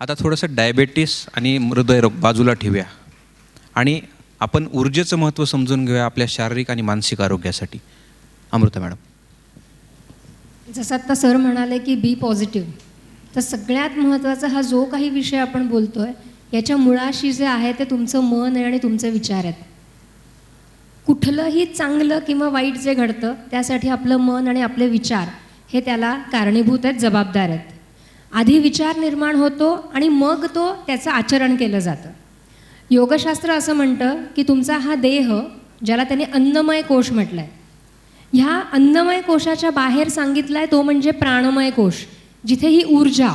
आता थोडंसं डायबेटीस आणि हृदयरोग बाजूला ठेवूया आणि आपण ऊर्जेचं महत्त्व समजून घेऊया आपल्या शारीरिक आणि मानसिक आरोग्यासाठी. अमृता मॅडम. जसं आत्ता सर म्हणाले की बी पॉझिटिव्ह, तर सगळ्यात महत्त्वाचा हा जो काही विषय आपण बोलतो आहे याच्या मुळाशी जे आहे ते तुमचं मन आहे आणि तुमचे विचार आहेत. कुठलंही चांगलं किंवा वाईट जे घडतं त्यासाठी आपलं मन आणि आपले विचार हे त्याला कारणीभूत आहेत, जबाबदार आहेत. आधी विचार निर्माण होतो आणि मग तो त्याचं आचरण केलं जातं. योगशास्त्र असं म्हणतं की तुमचा हा देह, ज्याला त्याने अन्नमय कोश म्हटलं आहे, ह्या अन्नमय कोशाच्या बाहेर सांगितलं आहे तो म्हणजे प्राणमय कोश, जिथे ही ऊर्जा,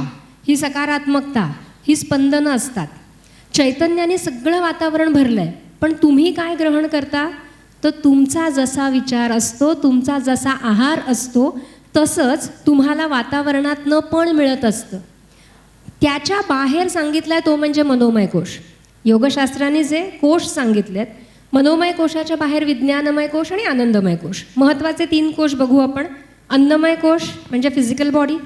ही सकारात्मकता, ही स्पंदनं असतात. चैतन्याने सगळं वातावरण भरलं आहे. पण तुम्ही काय ग्रहण करता, तर तुमचा जसा विचार असतो, तुमचा जसा आहार असतो, तसंच तुम्हाला वातावरणातनं पण मिळत असतं. त्याच्या बाहेर सांगितलं आहे तो म्हणजे मनोमय कोश. योगशास्त्राने जे कोश सांगितलेत, मनोमय कोशाच्या बाहेर विज्ञानमय कोश आणि आनंदमय कोश. महत्त्वाचे 3 कोश बघू आपण. अन्नमय कोश म्हणजे फिजिकल बॉडी,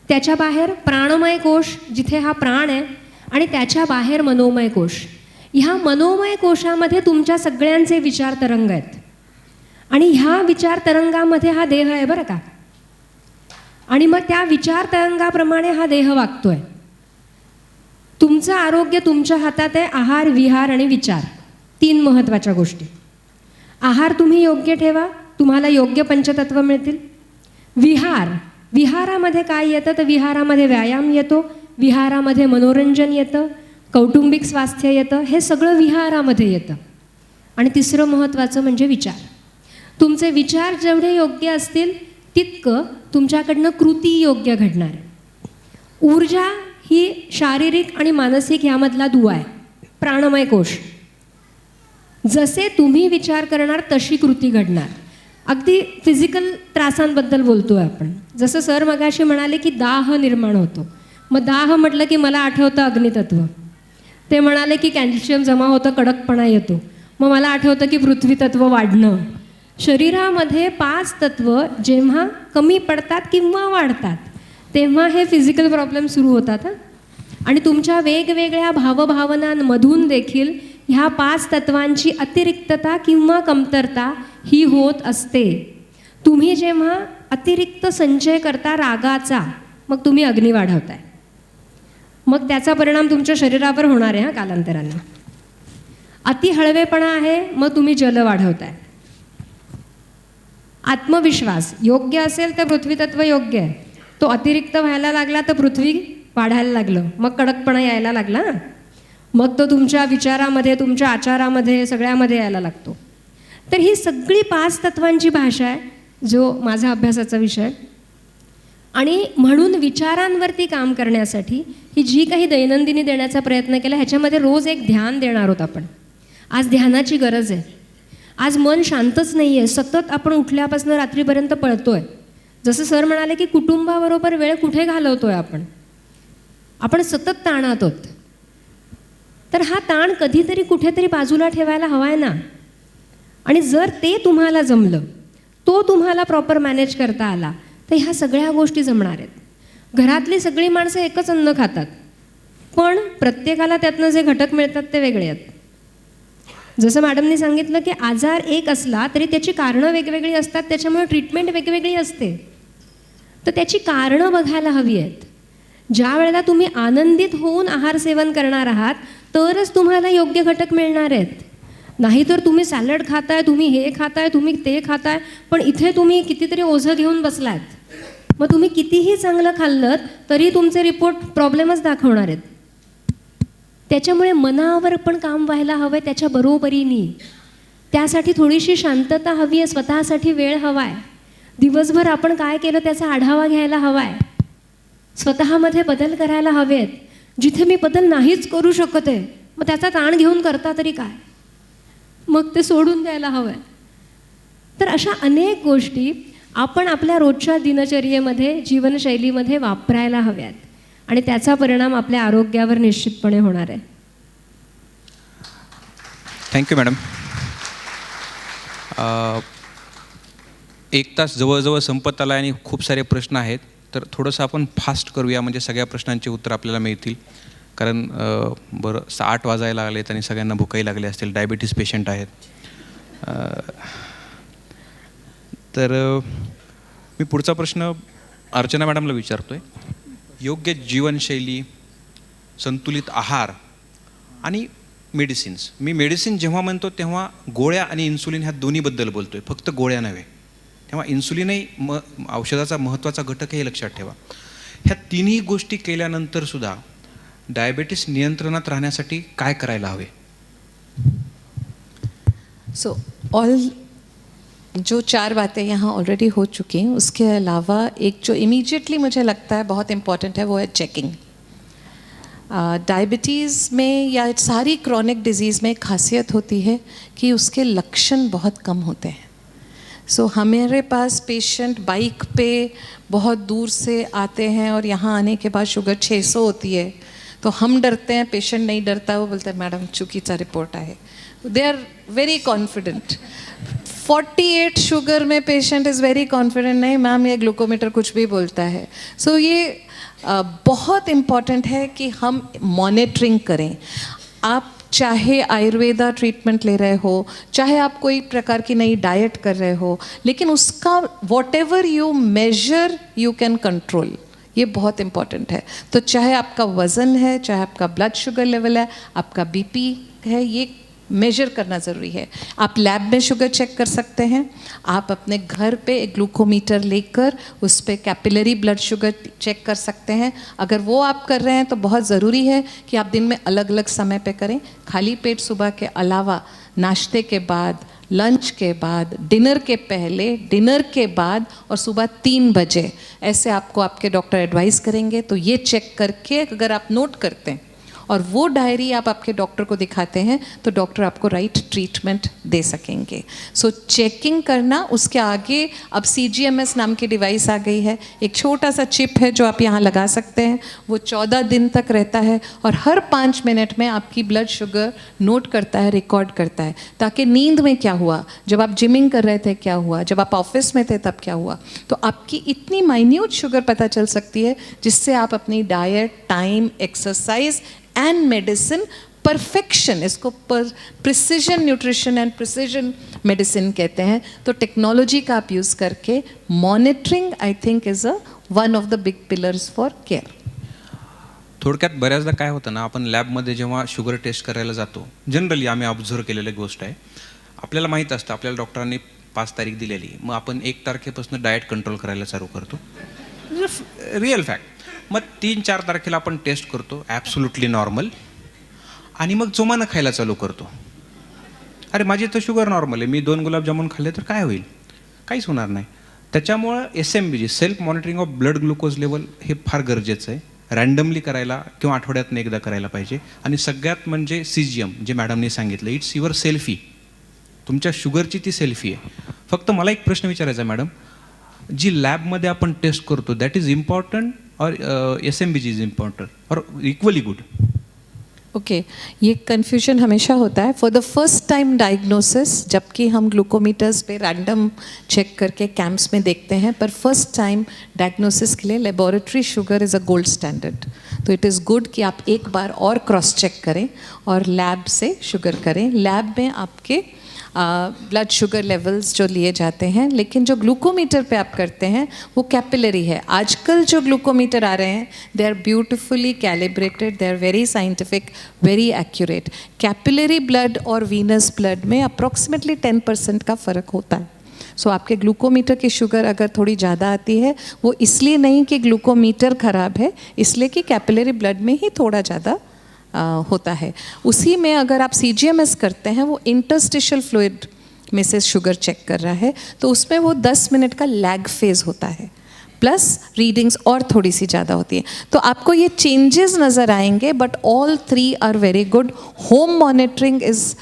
त्याच्या बाहेर प्राणमय कोश जिथे हा प्राण आहे, आणि त्याच्या बाहेर मनोमय कोश. ह्या मनोमय कोशामध्ये तुमच्या सगळ्यांचे विचार तरंग आहेत आणि ह्या विचार तरंगामध्ये हा देह आहे बरं का. आणि मग त्या विचार तरंगाप्रमाणे हा देह वागतोय. तुमचं आरोग्य तुमच्या हातात आहे. आहार, विहार आणि विचार, 3 महत्त्वाच्या गोष्टी. आहार तुम्ही योग्य ठेवा, तुम्हाला योग्य पंचतत्व मिळतील. विहारामध्ये काय येतं, तर विहारामध्ये व्यायाम येतो, विहारामध्ये मनोरंजन येतं, कौटुंबिक स्वास्थ्य येतं, हे सगळं विहारामध्ये येतं. आणि तिसरं महत्त्वाचं म्हणजे विचार. तुमचे विचार जेवढे योग्य असतील तितकं तुमच्याकडनं कृती योग्य घडणार आहे. ऊर्जा ही शारीरिक आणि मानसिक ह्यामधला दुवा आहे, प्राणमय कोश. जसे तुम्ही विचार करणार तशी कृती घडणार. अगदी फिजिकल त्रासांबद्दल बोलतो आहे आपण. जसं सर मगाशी म्हणाले की दाह निर्माण होतो. मग दाह म्हटलं की मला आठवतं अग्नितत्व. ते म्हणाले की कॅल्शियम जमा होतं, कडकपणा येतो. मग मला आठवतं की पृथ्वीतत्व वाढणं. शरीरामध्ये 5 तत्व जेव्हा कमी पडतात किंवा वाढतात तेव्हा हे फिजिकल प्रॉब्लेम सुरू होतात. आणि तुमच्या वेगवेगळ्या भावभावनांमधून देखील ह्या 5 तत्वांची अतिरिक्तता किंवा कमतरता ही होत असते. तुम्ही जेव्हा अतिरिक्त संचय करता रागाचा, मग तुम्ही अग्नी वाढवताय. मग त्याचा परिणाम तुमच्या शरीरावर होणार आहे कालांतराने. अति हळवेपणा आहे, मग तुम्ही जल वाढवताय. आत्मविश्वास योग्य असेल तर पृथ्वीतत्व योग्य आहे, तो अतिरिक्त व्हायला लागला तर पृथ्वी वाढायला लागलं, मग कडकपणा यायला लागला, मग तो तुमच्या विचारामध्ये, तुमच्या आचारामध्ये, सगळ्यामध्ये यायला लागतो. तर ही सगळी 5 तत्वांची भाषा आहे, जो माझा अभ्यासाचा विषय. आणि म्हणून विचारांवरती काम करण्यासाठी ही जी काही दैनंदिनी देण्याचा प्रयत्न केला, ह्याच्यामध्ये रोज एक ध्यान देणार आहोत आपण. आज ध्यानाची गरज आहे. आज मन शांतच नाही आहे, सतत आपण उठल्यापासून रात्रीपर्यंत पळतोय. जसं सर म्हणाले की कुटुंबाबरोबर वेळ कुठे घालवतोय आपण सतत ताणात आहोत. तर हा ताण कधीतरी कुठेतरी बाजूला ठेवायला हवा आहे ना. आणि जर ते तुम्हाला जमलं, तो तुम्हाला प्रॉपर मॅनेज करता आला, तर ह्या सगळ्या गोष्टी जमणार आहेत. घरातली सगळी माणसं एकच अन्न खातात, पण प्रत्येकाला त्यातनं जे घटक मिळतात ते वेगळे आहेत. जसं मॅडमनी सांगितलं की आजार एक असला तरी त्याची कारणं वेगवेगळी असतात, त्याच्यामुळे ट्रीटमेंट वेगवेगळी असते. तर त्याची कारणं बघायला हवी आहेत. ज्या वेळेला तुम्ही आनंदित होऊन आहार सेवन करणार आहात तरच तुम्हाला योग्य घटक मिळणार आहेत. नाहीतर तुम्ही सॅलड खाताय, तुम्ही हे खाताय, तुम्ही ते खाताय, पण इथे तुम्ही कितीतरी ओझं घेऊन बसलात. मग तुम्ही कितीही चांगलं खाल्लं तरी तुमचे रिपोर्ट प्रॉब्लेमच दाखवणार आहेत. त्याच्यामुळे मनावर पण काम व्हायला हवं आहे त्याच्या बरोबरीने. त्यासाठी थोडीशी शांतता हवी आहे, स्वतःसाठी वेळ हवा आहे. दिवसभर आपण काय केलं त्याचा आढावा घ्यायला हवा आहे. स्वतःमध्ये बदल करायला हवे आहेत. जिथे मी बदल नाहीच करू शकत आहे, मग त्याचा ताण घेऊन करता तरी काय, मग ते सोडून द्यायला हवं आहे. तर अशा अनेक गोष्टी आपण आपल्या रोजच्या दिनचर्येमध्ये, जीवनशैलीमध्ये वापरायला हव्यात आणि त्याचा परिणाम आपल्या आरोग्यावर निश्चितपणे होणार आहे. Thank you madam. 1 तास जवळजवळ संपत आला आणि खूप सारे प्रश्न आहेत, तर थोडंसं आपण फास्ट करूया म्हणजे सगळ्या प्रश्नांची उत्तर आपल्याला मिळतील. कारण बरं 8 वाजायला लागलेत आणि सगळ्यांना भूकही लागले असतील, डायबिटीस पेशंट आहेत. तर मी पुढचा प्रश्न अर्चना मॅडमला विचारतो आहे. योग्य जीवनशैली, संतुलित आहार आणि मेडिसिन्स. मी मेडिसिन जेव्हा म्हणतो तेव्हा गोळ्या आणि इन्सुलिन ह्या दोन्हीबद्दल बोलतो आहे, फक्त गोळ्या नव्हे. तेव्हा इन्सुलिनही औषधाचा महत्त्वाचा घटक हे लक्षात ठेवा. ह्या तिन्ही गोष्टी केल्यानंतरसुद्धा डायबिटीस नियंत्रणात राहण्यासाठी काय करायला हवे? सो जो 4 बातें यहाँ ऑलरेडी हो चुकी हैं, उसके अलावा एक जो इमीडिएटली मुझे लगता है बहुत इम्पॉर्टेंट है, वो है चेकिंग. डायबिटीज़ में या सारी क्रॉनिक डिजीज़ में खासियत होती है कि उसके लक्षण बहुत कम होते हैं. सो हमारे पास पेशेंट बाइक पे बहुत दूर से आते हैं और यहाँ आने के बाद शुगर 600 होती है, तो हम डरते हैं, पेशेंट नहीं डरता, वो बोलते हैं मैडम चुकीचा रिपोर्ट आहे. They are very confident. 48 sugar में पेशेंट इज़ वेरी कॉन्फिडेंट, नहीं मैम ये ग्लूकोमीटर कुछ भी बोलता है. सो ये बहुत इम्पॉर्टेंट है कि हम मॉनिटरिंग करें. आप चाहे आयुर्वेदा ट्रीटमेंट ले रहे हो, चाहे आप कोई प्रकार की नई डाइट कर रहे हो, लेकिन उसका whatever you measure you can control, ये बहुत इम्पॉर्टेंट है. तो चाहे आपका वज़न है, चाहे आपका ब्लड शुगर लेवल है, आपका बीपी है, ये मेजर करना ज़रूरी है. आप लैब में शुगर चेक कर सकते हैं. आप अपने घर पे एक ग्लूकोमीटर लेकर उस पर कैपिलरी ब्लड शुगर चेक कर सकते हैं. अगर वो आप कर रहे हैं तो बहुत ज़रूरी है कि आप दिन में अलग अलग समय पे करें. खाली पेट सुबह के अलावा नाश्ते के बाद, लंच के बाद, डिनर के पहले, डिनर के बाद और सुबह 3 बजे, ऐसे आपको आपके डॉक्टर एडवाइस करेंगे. तो ये चेक करके अगर आप नोट करते हैं और वो डायरी आप आपके डॉक्टर को दिखाते हैं तो डॉक्टर आपको राइट ट्रीटमेंट दे सकेंगे. सो चेकिंग करना. उसके आगे अब CGMS नाम की डिवाइस आ गई है. एक छोटा सा चिप है जो आप यहाँ लगा सकते हैं. वो 14 दिन तक रहता है और हर 5 मिनट में आपकी ब्लड शुगर नोट करता है, रिकॉर्ड करता है, ताकि नींद में क्या हुआ, जब आप जिमिंग कर रहे थे क्या हुआ, जब आप ऑफिस में थे तब क्या हुआ. तो आपकी इतनी माइन्यूट शुगर पता चल सकती है, जिससे आप अपनी diet, time, exercise and medicine, perfection, इसको precision nutrition and precision medicine कहते हैं. तो टेक्नोलॉजी का आप यूज़ करके monitoring I think is one of the big pillars for care. थोडक्यात बऱ्याचदा काय होतं ना, आपण लॅबमध्ये जेव्हा शुगर टेस्ट करायला जातो, जनरली आम्ही ऑब्झर्व केलेली गोष्ट आहे, आपल्याला माहीत असतं आपल्याला डॉक्टरांनी 5 तारीख दिलेली, मग आपण 1 तारखेपासून डाएट कंट्रोल करायला चालू करतो. Real fact. मग 3-4 तारखेला आपण टेस्ट करतो, ॲब्सोल्युटली नॉर्मल, आणि मग जोमानं खायला चालू करतो. अरे माझी तर शुगर नॉर्मल आहे, मी 2 गुलाबजामुन खाल्ले तर काय होईल, काहीच होणार नाही. त्याच्यामुळं SMBG, self monitoring of blood glucose level, हे फार गरजेचं आहे. रँडमली करायला किंवा आठवड्यातून एकदा करायला पाहिजे. आणि सगळ्यात म्हणजे CGM, जे मॅडमनी सांगितलं, इट्स युअर सेल्फी. तुमच्या शुगरची ती सेल्फी आहे. फक्त मला एक प्रश्न विचारायचा आहे मॅडम, जी लॅबमध्ये आपण टेस्ट करतो दॅट इज इम्पॉर्टंट और SMBG इज इम्पॉर्टंट और इक्वली गुड? ओके, ये कन्फ्यूजन हमेशा होता है. For the first time diagnosis, जबकि हम ग्लूकोमीटर्स पे रैंडम चेक करके कैंप्स में देखते हैं, पर फर्स्ट टाइम डायग्नोसिस के लिए laboratory sugar is a gold standard. तो इट इज़ गुड कि आप एक बार और क्रॉस चेक करें और लैब से शुगर करें. लैब में आपके ब्लड शुगर लेवल्स जो लिए जाते हैं, लेकिन जो ग्लूकोमीटर पे आप करते हैं वो कैपिलरी है. आजकल जो ग्लूकोमीटर आ रहे हैं they are beautifully calibrated, they are very scientific, very accurate. Capillary blood और वीनस ब्लड में अप्रॉक्सीमेटली 10% का फ़र्क होता है. सो आपके ग्लूकोमीटर की शुगर अगर थोड़ी ज़्यादा आती है, वो इसलिए नहीं कि ग्लूकोमीटर ख़राब है, इसलिए कि कैपिलरी ब्लड में ही थोड़ा ज़्यादा होता है. उसी में अगर आप CGMS करते हैं, वो इंटरस्टिशियल फ्लूइड में से शुगर चेक कर रहा है, तो उसमें वो 10 मिनट का लैग फेज़ होता है, प्लस रीडिंग्स और थोड़ी सी ज़्यादा होती है. तो आपको ये चेंजेस नज़र आएंगे, but all 3 are very good. Home monitoring is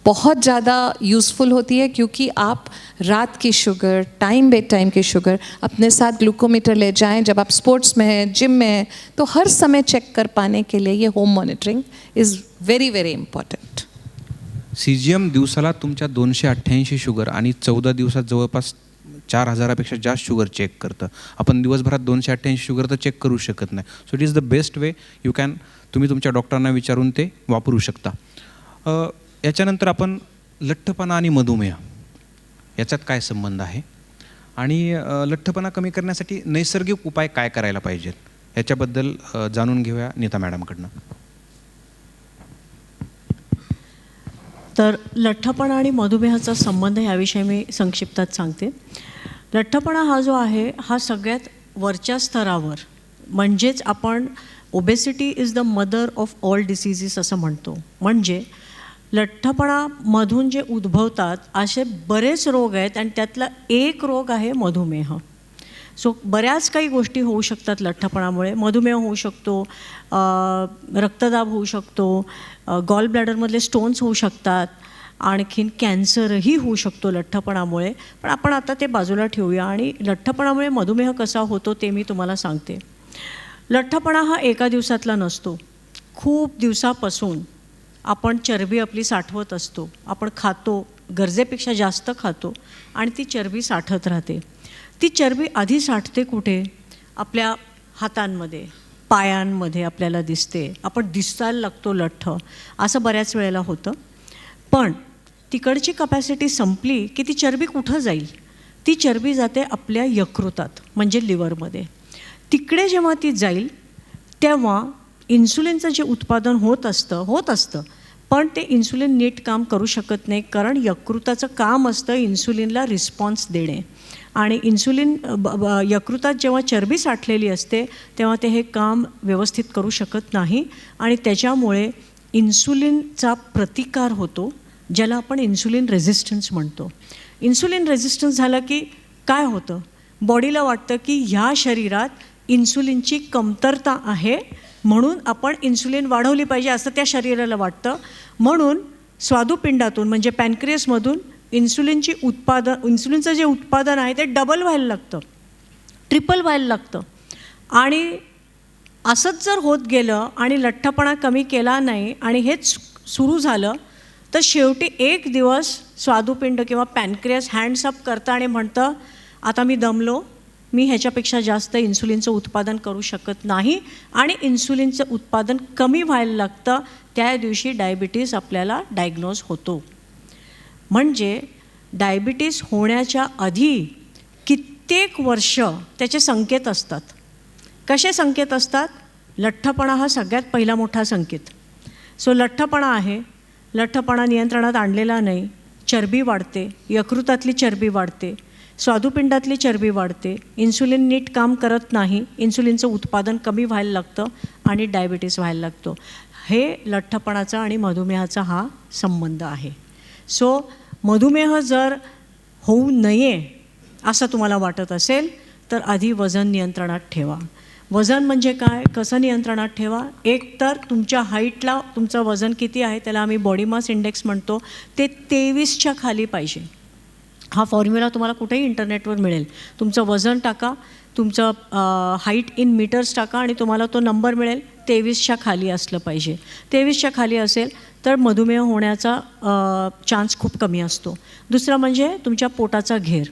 बहुत ज़्यादा यूज़फुल होती है, क्योंकि आप रात की शुगर, टाइम बे टाइम की शुगर अपने साथ ग्लूकोमीटर ले जाएं. जब आप स्पोर्ट्स में हैं, जिम में हैं, तो हर समय चेक कर पाने के लिए ये home monitoring is very very important. CGM दिवसाला तुमच्या 288 शुगर आणि 14 दिवसात जवळपास 4000पेक्षा जास्त शुगर चेक करतं. आपण दिवसभरात 288 शुगर तर चेक करू शकत नाही. So it is the best way. You can तुम्ही तुमच्या डॉक्टरांना विचारून ते वापरू शकता. याच्यानंतर आपण लठ्ठपणा आणि मधुमेह याच्यात काय संबंध आहे आणि लठ्ठपणा कमी करण्यासाठी नैसर्गिक उपाय काय करायला पाहिजेत याच्याबद्दल जाणून घेऊया नीता मॅडमकडनं. तर लठ्ठपणा आणि मधुमेहाचा संबंध याविषयी मी संक्षिप्तात सांगते. लठ्ठपणा हा जो आहे हा सगळ्यात वरच्या स्तरावर, म्हणजेच आपण obesity is the mother of all diseases असं म्हणतो. म्हणजे लठ्ठपणामधून जे उद्भवतात असे बरेच रोग आहेत आणि त्यातला एक रोग आहे मधुमेह. सो बऱ्याच काही गोष्टी होऊ शकतात लठ्ठपणामुळे. मधुमेह होऊ शकतो, रक्तदाब होऊ शकतो, गॉल ब्लॅडरमधले स्टोन्स होऊ शकतात, आणखीन कॅन्सरही होऊ शकतो लठ्ठपणामुळे. पण आपण आता ते बाजूला ठेवूया आणि लठ्ठपणामुळे मधुमेह कसा होतो ते मी तुम्हाला सांगते. लठ्ठपणा हा एका दिवसातला नसतो. खूप दिवसापासून आपण चरबी आपली साठवत असतो. आपण खातो, गरजेपेक्षा जास्त खातो आणि ती चरबी साठत राहते. ती चरबी आधी साठते कुठे? आपल्या हातांमध्ये, पायांमध्ये आपल्याला दिसते. आपण दिसायला लागतो लठ्ठ, असं बऱ्याच वेळेला होतं. पण तिकडची कपॅसिटी संपली की ती चरबी कुठं जाईल? ती चरबी जाते आपल्या यकृतात, म्हणजे लिव्हरमध्ये. तिकडे जेव्हा ती जाईल तेव्हा इन्सुलिनचं जे उत्पादन होत असतं पण ते इन्सुलिन नीट काम करू शकत नाही, कारण यकृताचं काम असतं इन्सुलिनला रिस्पॉन्स देणे. आणि इन्सुलिन यकृतात जेव्हा चरबी साठलेली असते तेव्हा ते हे काम व्यवस्थित करू शकत नाही आणि त्याच्यामुळे इन्सुलिनचा प्रतिकार होतो, ज्याला आपण इन्सुलिन रेझिस्टन्स म्हणतो. इन्सुलिन रेझिस्टन्स झालं की काय होतं? बॉडीला वाटतं की ह्या शरीरात इन्सुलिनची कमतरता आहे, म्हणून आपण इन्सुलिन वाढवली पाहिजे असं त्या शरीराला वाटतं. म्हणून स्वादुपिंडातून म्हणजे पॅनक्रियसमधून इन्सुलिनचं जे उत्पादन आहे ते डबल व्हायला लागतं, ट्रिपल व्हायला लागतं. आणि असंच जर होत गेलं आणि लठ्ठपणा कमी केला नाही आणि हेच सुरू झालं तर शेवटी एक दिवस स्वादुपिंड किंवा पॅनक्रियास हँड्सअप करतं आणि म्हणतं आता मी दमलो, मी ह्याच्यापेक्षा जास्त इन्सुलिनचं उत्पादन करू शकत नाही आणि इन्सुलिनचं उत्पादन कमी व्हायला लागतं. त्या दिवशी डायबिटीस आपल्याला डायग्नोज होतो. म्हणजे डायबिटीस होण्याच्या आधी कित्येक वर्ष त्याचे संकेत असतात. कसे संकेत असतात? लठ्ठपणा हा सगळ्यात पहिला मोठा संकेत. सो लठ्ठपणा आहे, लठ्ठपणा नियंत्रणात आणलेला नाही, चरबी वाढते, यकृतातली चरबी वाढते, स्वादुपिंडातली चरबी वाढते, इन्सुलिन नीट काम करत नाही, इन्सुलिनचं उत्पादन कमी व्हायला लागतं आणि डायबिटीस व्हायला लागतो. हे लठ्ठपणाचा आणि मधुमेहाचा हा संबंध आहे. सो मधुमेह जर होऊ नये असं तुम्हाला वाटत असेल तर आधी वजन नियंत्रणात ठेवा. वजन म्हणजे काय, कसं नियंत्रणात ठेवा? एक तर तुमच्या हाईटला तुमचं वजन किती आहे त्याला आम्ही बॉडी मास इंडेक्स म्हणतो, ते 23च्या खाली पाहिजे. हा फॉर्म्युला तुम्हाला कुठेही इंटरनेटवर मिळेल. तुमचं वजन टाका, तुमचं हाईट इन मीटर्स टाका आणि तुम्हाला तो नंबर मिळेल. 23च्या खाली असलं पाहिजे. 23च्या खाली असेल तर मधुमेह होण्याचा चान्स खूप कमी असतो. दुसरं म्हणजे तुमच्या पोटाचा घेर.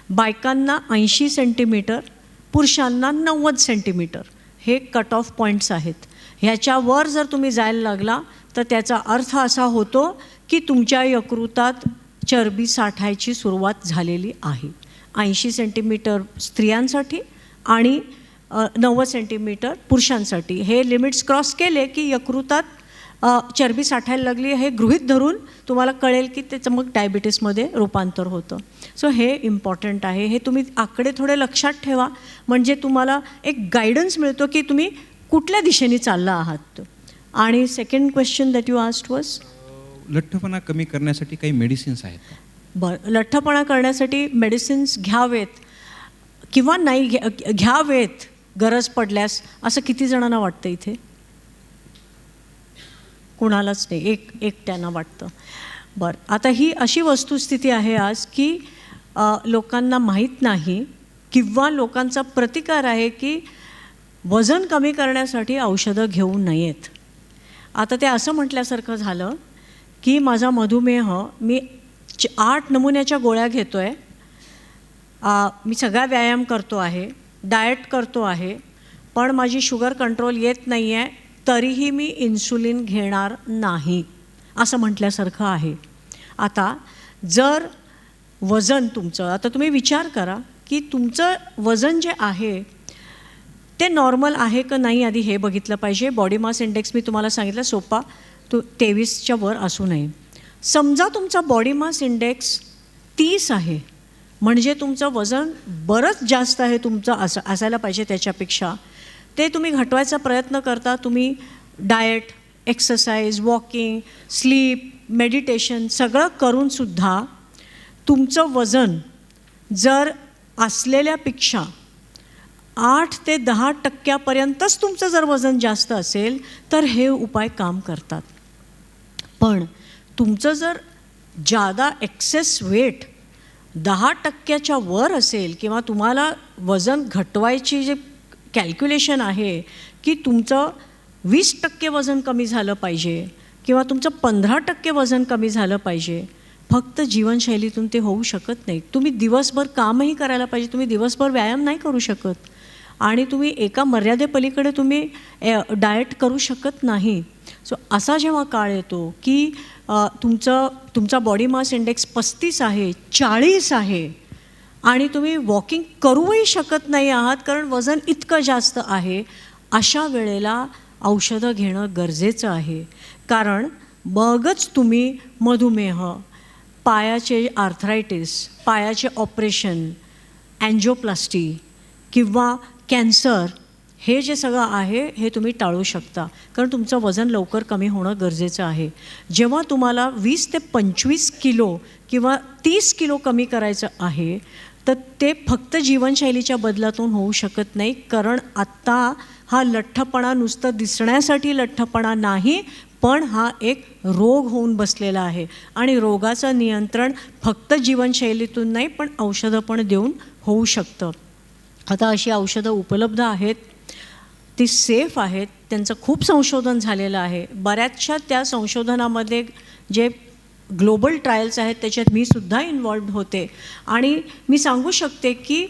बायकांना 80 सेंटीमीटर, पुरुषांना 90 सेंटीमीटर हे कट ऑफ पॉईंट्स आहेत. ह्याच्यावर जर तुम्ही जायला लागला तर त्याचा अर्थ असा होतो की तुमच्या यकृतात चरबी साठायची सुरुवात झालेली आहे. 80 सेंटीमीटर स्त्रियांसाठी आणि 90 सेंटीमीटर पुरुषांसाठी. हे लिमिट्स क्रॉस केले की यकृतात चरबी साठायला लागली हे गृहीत धरून तुम्हाला कळेल की त्याचं मग डायबिटीसमध्ये रूपांतर होतं. सो हे इम्पॉर्टंट आहे. हे तुम्ही आकडे थोडे लक्षात ठेवा, म्हणजे तुम्हाला एक गायडन्स मिळतो की तुम्ही कुठल्या दिशेने चालला आहात. आणि second question that you asked was, लठ्ठपणा कमी करण्यासाठी काही मेडिसिन्स आहेत का? बरं, लठ्ठपणा करण्यासाठी मेडिसिन्स घ्यावेत किंवा नाही घ्यावेत गरज पडल्यास असं किती जणांना वाटतं इथे? कुणालाच नाही, एकट्यानं वाटतं. बरं, आता ही अशी वस्तुस्थिती आहे आज की लोकांना माहीत नाही किंवा लोकांचा प्रतिकार आहे की वजन कमी करण्यासाठी औषधं घेऊ नयेत. आता ते असं म्हटल्यासारखं झालं की माझा मधुमेह, मी 8 नमुन्याच्या गोळ्या घेतो आहे, मी सगळा व्यायाम करतो आहे, डाएट करतो आहे, पण माझी शुगर कंट्रोल येत नाही आहे, तरीही मी इन्सुलिन घेणार नाही असं म्हटल्यासारखं आहे. आता जर वजन तुमचं, आता तुम्ही विचार करा की तुमचं वजन जे आहे ते नॉर्मल आहे का नाही आधी हे बघितलं पाहिजे. बॉडी मास इंडेक्स मी तुम्हाला सांगितलं सोपा, 23च्या वर असू नये. समजा तुमचा बॉडी मास इंडेक्स 30 आहे, म्हणजे तुमचं वजन बरंच जास्त आहे तुमचं असायला पाहिजे त्याच्यापेक्षा. ते तुम्ही घटवायचा प्रयत्न करता. तुम्ही diet, exercise, walking, sleep, meditation सगळं करूनसुद्धा तुमचं वजन जर असलेल्यापेक्षा 8 ते 10% तुमचं जर वजन जास्त असेल तर हे उपाय काम करतात. पण तुमचं जर जादा एक्सेस वेट 10%च्या वर असेल किंवा तुम्हाला वजन घटवायची जे कॅल्क्युलेशन आहे की तुमचं 20% वजन कमी झालं पाहिजे किंवा तुमचं 15% वजन कमी झालं पाहिजे, फक्त जीवनशैलीतून ते होऊ शकत नाही. तुम्ही दिवसभर कामही करायला पाहिजे, तुम्ही दिवसभर व्यायाम नाही करू शकत आणि तुम्ही एका मर्यादेपलीकडे तुम्ही डाएट करू शकत नाही. सो असा जेव्हा काळ येतो की तुमचा बॉडी मास इंडेक्स 35 आहे, 40 आहे आणि तुम्ही वॉकिंग करूही शकत नाही आहात कारण वजन इतकं जास्त आहे, अशा वेळेला औषधं घेणं गरजेचं आहे. कारण मगच तुम्ही मधुमेह, पायाचे आर्थरायटिस, पायाचे ऑपरेशन, अँजिओप्लास्टी किंवा कॅन्सर हे जे सगळं आहे हे तुम्ही टाळू शकता कारण तुमचं वजन लवकर कमी होणं गरजेचं आहे. जेव्हा तुम्हाला 20 ते 25 किलो किंवा 30 किलो कमी करायचं आहे तर ते फक्त जीवनशैलीच्या बदलातून होऊ शकत नाही. कारण आत्ता हा लठ्ठपणा नुसतं दिसण्यासाठी लठ्ठपणा नाही, पण हा एक रोग होऊन बसलेला आहे आणि रोगाचं नियंत्रण फक्त जीवनशैलीतून नाही पण औषधं पण देऊन होऊ शकतं. आता अशी औषधं उपलब्ध आहेत, ती सेफ आहेत, त्यांचं खूप संशोधन झालेलं आहे. बऱ्याचशा त्या संशोधनामध्ये जे ग्लोबल ट्रायल्स आहेत त्याच्यात मी सुद्धा इन्वॉल्व्ड होते आणि मी सांगू शकते की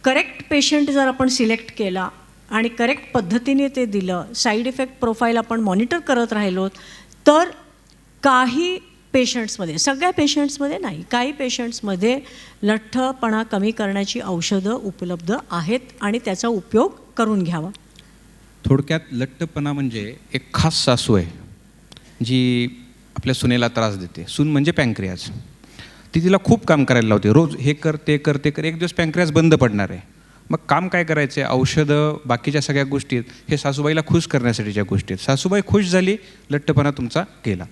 करेक्ट पेशंट जर आपण सिलेक्ट केला आणि करेक्ट पद्धतीने ते दिलं, साईड इफेक्ट प्रोफाईल आपण मॉनिटर करत राहिलो तर काही पेशंट्समध्ये, सगळ्या पेशंट्समध्ये नाही, काही पेशंट्समध्ये लठ्ठपणा कमी करण्याची औषधं उपलब्ध आहेत आणि त्याचा उपयोग करून घ्यावा. थोडक्यात लठ्ठपणा म्हणजे एक खास सासू आहे जी आपल्या सुनेला त्रास देते. सून म्हणजे पँक्रियाज. ती तिला खूप काम करायला लावते, रोज हे कर ते कर ते कर. एक दिवस पँक्रियाज बंद पडणार आहे, मग काम काय करायचं आहे, औषधं, बाकीच्या सगळ्या गोष्टी हे सासूबाईला खुश करण्यासाठीच्या गोष्टी आहेत. सासूबाई खुश झाली, लठ्ठपणा तुमचा गेला.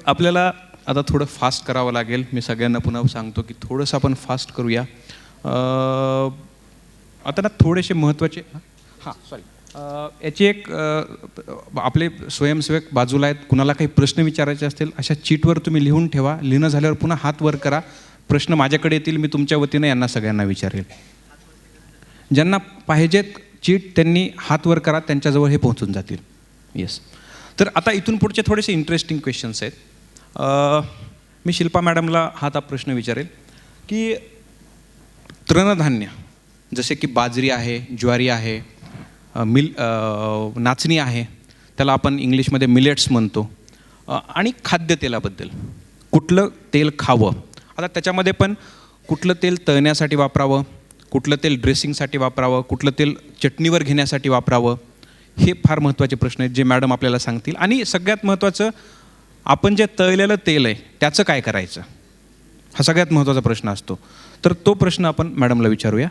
आपल्याला आता थोडं फास्ट करावं लागेल. मी सगळ्यांना पुन्हा सांगतो की थोडंसं आपण फास्ट करूया. आता ना थोडेसे महत्त्वाचे याची एक आपले स्वयंसेवक बाजूला आहेत, कुणाला काही प्रश्न विचारायचे असतील अशा चीटवर तुम्ही लिहून ठेवा. लिहिणं झाल्यावर पुन्हा हात वर करा. प्रश्न माझ्याकडे येतील, मी तुमच्या वतीनं यांना सगळ्यांना विचारेल. ज्यांना पाहिजेत चीट त्यांनी हात वर करा, त्यांच्याजवळ हे पोहोचून जातील. येस. तर आता इथून पुढचे थोडेसे इंटरेस्टिंग क्वेश्चन्स आहेत. मी शिल्पा मॅडमला हा प्रश्न विचारेल की तृणधान्य जसे की बाजरी आहे, ज्वारी आहे, नाचणी आहे, त्याला आपण इंग्लिशमध्ये मिलेट्स म्हणतो, आणि खाद्यतेलाबद्दल कुठलं तेल खावं. आता त्याच्यामध्ये पण कुठलं तेल तळण्यासाठी वापरावं, कुठलं तेल ड्रेसिंगसाठी वापरावं, कुठलं तेल चटणीवर घेण्यासाठी वापरावं, हे फार महत्त्वाचे प्रश्न आहेत जे मॅडम आपल्याला सांगतील. आणि सगळ्यात महत्त्वाचं, आपण जे तळलेलं तेल आहे त्याचं काय करायचं, हा सगळ्यात महत्त्वाचा प्रश्न असतो. तर तो प्रश्न आपण मॅडमला विचारूया.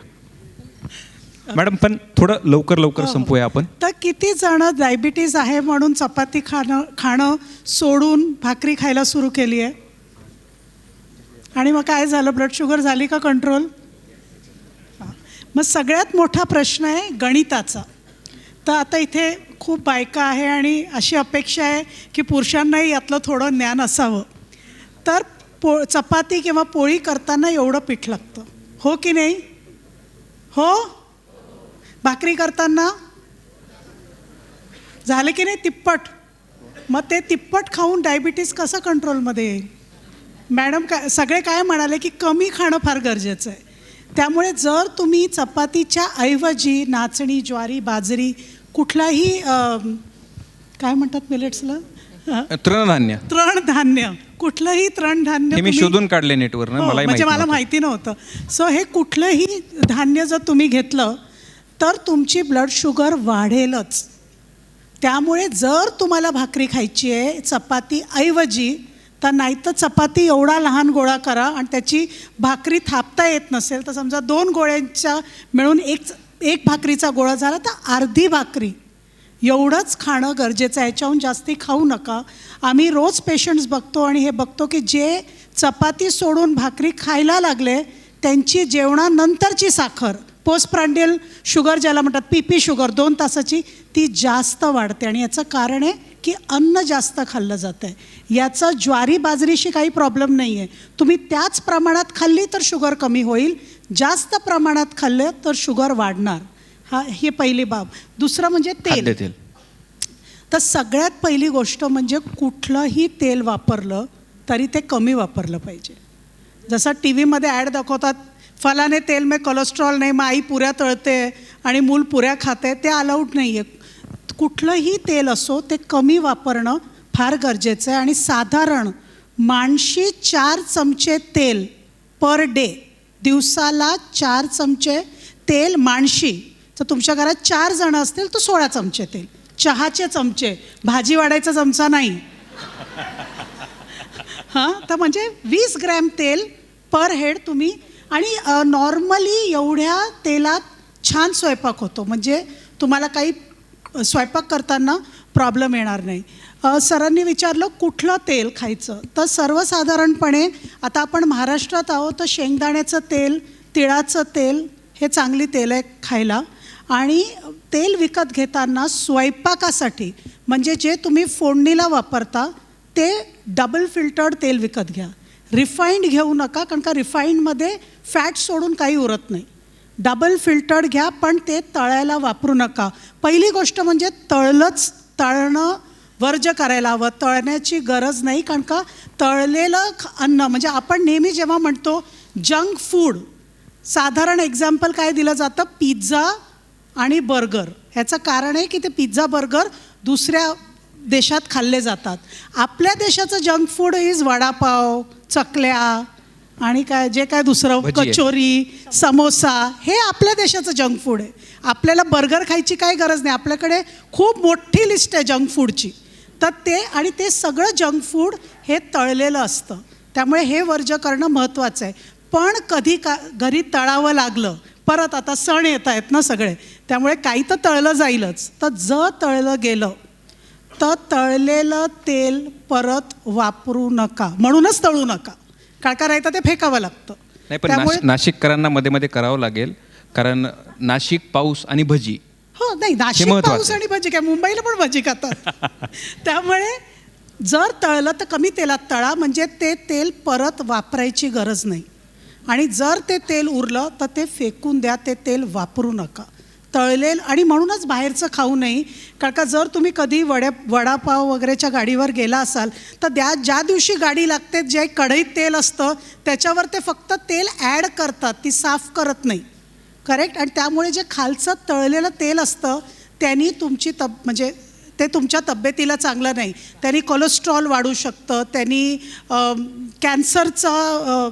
मॅडम पण थोडं लवकर संपूया आपण. तर किती जण डायबिटीज आहे म्हणून चपाती खाणं सोडून भाकरी खायला सुरू केली आहे आणि मग काय झालं, ब्लड शुगर झाली का कंट्रोल? मग सगळ्यात मोठा प्रश्न आहे गणिताचा. तर आता इथे खूप बायका आहे आणि अशी अपेक्षा आहे की पुरुषांनाही यातलं थोडं ज्ञान असावं. तर चपाती किंवा पोळी करताना एवढं पीठ लागतं, हो की नाही? हो. भाकरी करताना झालं की नाही तिप्पट. मग ते तिप्पट खाऊन डायबिटीस कसं कंट्रोलमध्ये येईल? मॅडम सगळे काय म्हणाले की कमी खाणं फार गरजेचं आहे. त्यामुळे जर तुम्ही चपातीच्या ऐवजी नाचणी, ज्वारी, बाजरी, कुठलाही काय म्हणतात मिलेट्सला, तृणधान्य तृणधान्य, कुठलंही तृणधान्य हे मी तुम्ही- शोधून काढले नेटवरनं, हो, मलाही म्हणजे मला नव्हतं. माहिती नव्हतं. सो हे कुठलंही धान्य जर तुम्ही घेतलं तर तुमची ब्लड शुगर वाढेलच. त्यामुळे जर तुम्हाला भाकरी खायची आहे चपाती ऐवजी, तर नाही तर चपाती एवढा लहान गोळा करा आणि त्याची भाकरी थापता येत नसेल तर समजा 2 गोळ्यांच्या मिळून एक भाकरीचा गोळा झाला तर अर्धी भाकरी एवढंच खाणं गरजेचं आहे. याच्याहून जास्ती खाऊ नका. आम्ही रोज पेशंट्स बघतो आणि हे बघतो की जे चपाती सोडून भाकरी खायला लागले त्यांची जेवणानंतरची साखर, पोस्टप्रांडियल शुगर ज्याला म्हणतात, PP शुगर 2 तासाची, ती जास्त वाढते. आणि याचं कारण आहे की अन्न जास्त खाल्लं जातं आहे. याचं ज्वारी बाजरीशी काही प्रॉब्लेम नाही आहे. तुम्ही त्याच प्रमाणात खाल्ली तर शुगर कमी होईल, जास्त प्रमाणात खाल्लं तर शुगर वाढणार. ही पहिली बाब. दुसरं म्हणजे तेल. खाद्यतेल. तर सगळ्यात पहिली गोष्ट म्हणजे कुठलंही तेल वापरलं तरी ते कमी वापरलं पाहिजे. जसं टी व्हीमध्ये ॲड दाखवतात, फलाने तेल में कोलेस्ट्रॉल नाही, मग आई पुऱ्या तळते आणि मूल पुऱ्या खाते, ते अलाउड नाही आहे. कुठलंही तेल असो ते कमी वापरणं फार गरजेचं आहे. आणि साधारण माणशी 4 चमचे तेल पर डे, दिवसाला 4 चमचे तेल माणशी. तर तुमच्या घरात 4 जण असतील तर 16 चमचे तेल. चहाचे चमचे, भाजी वाढायचा चमचा नाही. हां, तर म्हणजे 20 ग्रॅम तेल पर हेड तुम्ही. आणि नॉर्मली एवढ्या तेलात छान स्वयंपाक होतो, म्हणजे तुम्हाला काही स्वयंपाक करताना प्रॉब्लेम येणार नाही. सरांनी विचारलं कुठलं तेल खायचं, तर सर्वसाधारणपणे आता आपण महाराष्ट्रात आहोत तर शेंगदाण्याचं तेल, तिळाचं तेल हे चांगली तेल आहे खायला. आणि तेल विकत घेताना स्वयंपाकासाठी म्हणजे जे तुम्ही फोडणीला वापरता ते डबल फिल्टर्ड तेल विकत घ्या. रिफाईंड घेऊ नका, कारण का रिफाईंडमध्ये फॅट सोडून काही उरत नाही. डबल फिल्टर्ड घ्या, पण ते तळायला वापरू नका. पहिली गोष्ट म्हणजे तळणं वर्ज करायला हवं. तळण्याची गरज नाही, कारण का तळलेलं अन्न म्हणजे आपण नेहमी जेव्हा म्हणतो जंक फूड, साधारण एक्झाम्पल काय दिलं जातं, पिझ्झा आणि बर्गर. ह्याचं कारण आहे की ते पिझ्झा बर्गर दुसऱ्या देशात खाल्ले जातात. आपल्या देशाचं जंक फूड इज वडापाव, चकल्या आणि काय जे काय दुसरं, भजी आहे. कचोरी, समोसा, हे आपल्या देशाचं जंक फूड आहे. आपल्याला बर्गर खायची काही गरज नाही, आपल्याकडे खूप मोठी लिस्ट आहे जंक फूडची. तर ते सगळं जंक फूड हे तळलेलं असतं. त्यामुळे हे वर्ज करणं महत्त्वाचं आहे. पण कधी घरी तळावं लागलं, परत आता सण येत आहेत ना सगळे, त्यामुळे काही तर तळलं जाईलच. तर जर तळलं गेलं तर तळलेलं तेल परत वापरू नका, म्हणूनच तळू नका. काय नाही तर ते फेकावं लागतं. नाही, पण नाशिककरांना मध्ये मध्ये करावं लागेल, कारण नाशिक, पाऊस आणि भजी. हो, नाही, नाशिक पाऊस आणि भजी काय, मुंबईला पण भजी खातात. त्यामुळे जर तळलं तर कमी तेलात तळा, म्हणजे ते तेल परत वापरायची गरज नाही. आणि जर ते तेल उरलं तर ते फेकून द्या, ते तेल वापरू नका. तळलेलं. आणि म्हणूनच बाहेरचं खाऊ नये, कारण का जर तुम्ही कधी वडापाव वगैरेच्या गाडीवर गेला असाल तर ज्या दिवशी गाडी लागते जे कढईत तेल असतं त्याच्यावर ते फक्त तेल ॲड करतात, ती साफ करत नाही. करेक्ट. आणि त्यामुळे जे खालचं तळलेलं तेल असतं त्यांनी तुमची म्हणजे ते तुमच्या तब्येतीला चांगलं नाही. त्यांनी कोलेस्ट्रॉल वाढू शकतं, त्यांनी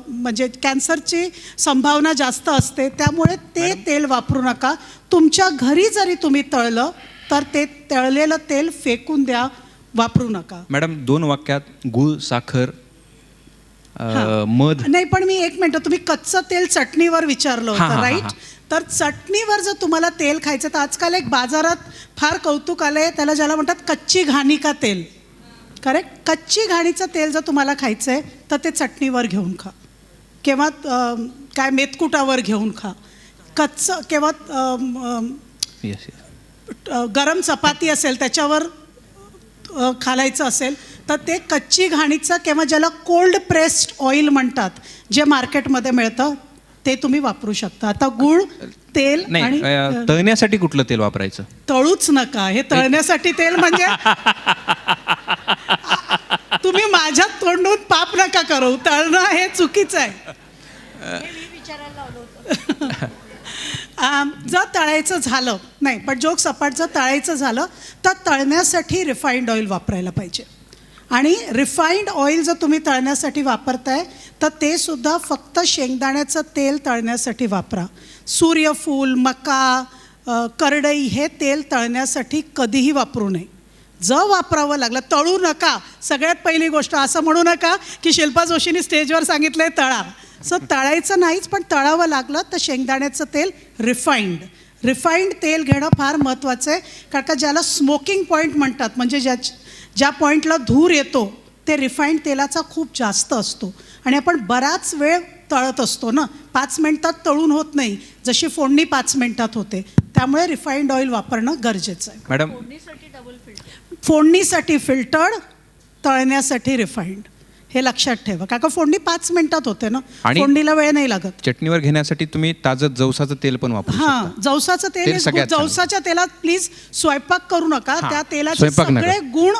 म्हणजे कॅन्सरची संभावना जास्त असते. त्यामुळे ते तेल वापरू नका. तुमच्या घरी जरी तुम्ही तळलं तर ते तळलेलं तेल फेकून द्या, वापरू नका. मॅडम, 2 वाक्यात गूळ, साखर, मध. नाही, पण मी 1 मिनिट, तुम्ही कच्चं तेल चटणीवर विचारलं हां, होतं, हां, राईट? हां. तर चटणीवर जर तुम्हाला तेल खायचं तर आजकाल एक बाजारात फार कौतुक आलं आहे, त्याला ज्याला म्हणतात कच्ची घाणी का तेल. करेक्ट. कच्ची घाणीचं तेल जर तुम्हाला खायचं आहे तर ते चटणीवर घेऊन खा, किंवा काय मेतकुटावर घेऊन खा. कच्चं किंवा गरम चपाती असेल त्याच्यावर घालायचं असेल तर ते कच्ची घाणीचं, किंवा ज्याला कोल्ड प्रेस्ड ऑइल म्हणतात, जे मार्केटमध्ये मिळतं ते तुम्ही वापरू शकता. आता गूळ, तेल नाही, आणि तळण्यासाठी कुठलं तेल वापरायचं? तळूच नका. हे तळण्यासाठी तेल म्हणजे तुम्ही माझ्या तोंडून पाप नका करू. तळणं हे चुकीचं आहे. जर तळायचं झालं नाही, पण जोक सपाट जर तळायचं झालं तर तळण्यासाठी रिफाईंड ऑइल वापरायला पाहिजे. आणि रिफाईंड ऑइल जर तुम्ही तळण्यासाठी वापरताय तर ते सुद्धा फक्त शेंगदाण्याचं तेल तळण्यासाठी वापरा. सूर्यफूल, मका, करडई हे तेल तळण्यासाठी कधीही वापरू नये. जर वापरावं लागलं, तळू नका. सगळ्यात पहिली गोष्ट असं म्हणू नका की शिल्पा जोशींनी स्टेजवर सांगितलं आहे तळा. सो तळायचं नाहीच, पण तळावं लागलं तर शेंगदाण्याचं तेल रिफाईंड तेल घेणं फार महत्त्वाचं आहे. कारण का ज्याला स्मोकिंग पॉईंट म्हणतात, म्हणजे ज्या पॉईंटला धूर येतो ते रिफाईंड तेलाचा खूप जास्त असतो. आणि आपण बराच वेळ तळत असतो ना, 5 मिनटात तळून होत नाही, जशी फोडणी 5 मिनटात होते. त्यामुळे रिफाईंड ऑइल वापरणं गरजेचं आहे. मॅडम, फोडणीसाठी फिल्टर्ड, तळण्यासाठी रिफाईंड, हे लक्षात ठेवा. कारण का फोडणी 5 मिनटात होते ना, आणि फोडणीला वेळ नाही लागत. चटणीवर घेण्यासाठी तुम्ही ताजं जवसाचं तेल पण वापरू हां, शकता. जवसाचं तेल तेल सगळ्यात चांगलं. जवसाच्या तेलात प्लीज स्वयंपाक करू नका. हां, त्या तेलाचे स्वयंपाक नका. सगळे गुण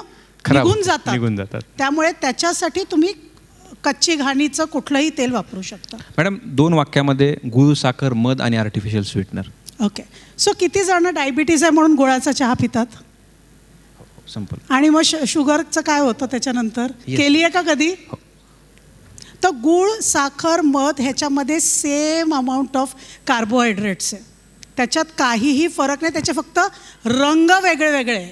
खराब निघून निघून जातात. जातात. त्यामुळे त्याच्यासाठी तुम्ही कच्ची घाणीचं कुठलंही तेल वापरू शकता. मॅडम, 2 वाक्यामध्ये गूळ, साखर, मध आणि आर्टिफिशियल स्वीटनर. ओके. सो किती जण डायबिटीज आहे म्हणून गुळाचा चहा पितात? संपलं. आणि मग शुगरचं काय होतं त्याच्यानंतर? Yes. केली आहे का कधी? हो. तर गूळ, साखर, मध ह्याच्यामध्ये सेम अमाऊंट ऑफ कार्बोहायड्रेट्स आहे. त्याच्यात काहीही फरक नाही. त्याचे फक्त रंग वेगळे वेगळे आहे.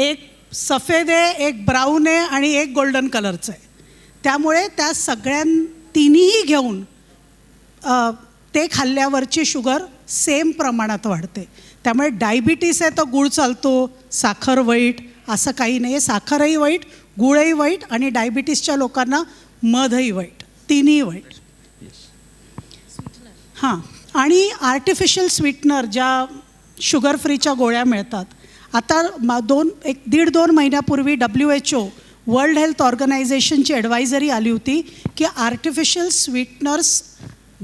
एक सफेद आहे, एक ब्राऊन आहे आणि एक गोल्डन कलरचं आहे. त्यामुळे त्या तिन्ही घेऊन ते खाल्ल्यावरची शुगर सेम प्रमाणात वाढते. त्यामुळे डायबिटीस आहे तर गूळ चालतो, साखर वाईट असं काही नाही आहे. साखरही वाईट, गूळही वाईट आणि डायबिटीसच्या लोकांना मधही वाईट, तिन्ही वाईट. हां, आणि आर्टिफिशियल स्वीटनर ज्या शुगर फ्रीच्या गोळ्या मिळतात. आता 1.5-2 महिन्यापूर्वी WHO वर्ल्ड हेल्थ ऑर्गनायझेशनची ॲडवायझरी आली होती की आर्टिफिशियल स्वीटनर्स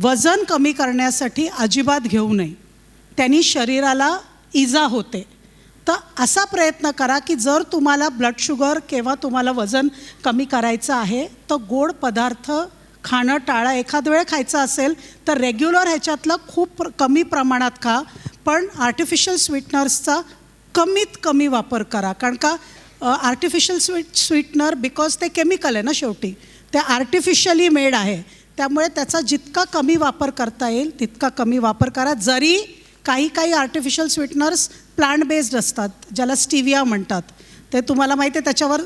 वजन कमी करण्यासाठी अजिबात घेऊ नये, त्यांनी शरीराला इजा होते. तर असा प्रयत्न करा की जर तुम्हाला ब्लड शुगर किंवा तुम्हाला वजन कमी करायचं आहे तर गोड पदार्थ खाणं टाळा. एखाद वेळ खायचं असेल तर रेग्युलर ह्याच्यातलं खूप कमी प्रमाणात खा, पण आर्टिफिशियल स्वीटनर्सचा कमीत कमी वापर करा. कारण का आर्टिफिशियल स्वीटनर बिकॉज ते केमिकल आहे ना, शेवटी ते आर्टिफिशियली मेड आहे. त्यामुळे त्याचा जितका कमी वापर करता येईल तितका कमी वापर करा. जरी काही आर्टिफिशियल स्वीटनर्स प्लांट बेस्ड असतात, ज्याला स्टिविया म्हणतात. ते तुम्हाला माहिती आहे, त्याच्यावर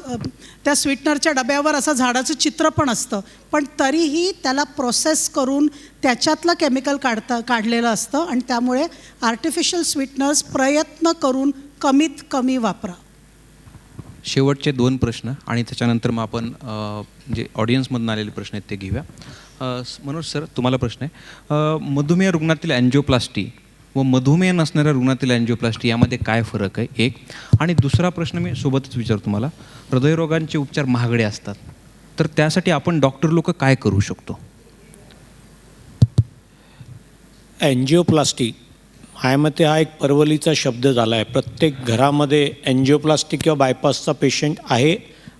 त्या स्वीटनरच्या डब्यावर असं झाडाचं चित्र पण असतं, पण तरीही त्याला प्रोसेस करून त्याच्यातलं केमिकल काढलेलं असतं. आणि त्यामुळे आर्टिफिशियल स्वीटनर्स प्रयत्न करून कमीत कमी वापरा. शेवटचे 2 प्रश्न आणि त्याच्यानंतर मग आपण जे ऑडियन्समधून आलेले प्रश्न आहेत ते घेऊया. मनोज सर, तुम्हाला प्रश्न आहे. मधुमेह रुग्णातील अँजिओप्लास्टी व मधुमेह नसणाऱ्या रुग्णातील अँजिओप्लास्टी यामध्ये काय फरक आहे, एक. आणि दुसरा प्रश्न मी सोबतच विचारतो तुम्हाला. हृदयरोगांचे उपचार महागडे असतात, तर त्यासाठी आपण डॉक्टर लोक काय करू शकतो? अँजिओप्लास्टी माझ्या मते हा एक परवलीचा शब्द झाला आहे. प्रत्येक घरामध्ये अँजिओप्लास्टी किंवा बायपासचा पेशंट आहे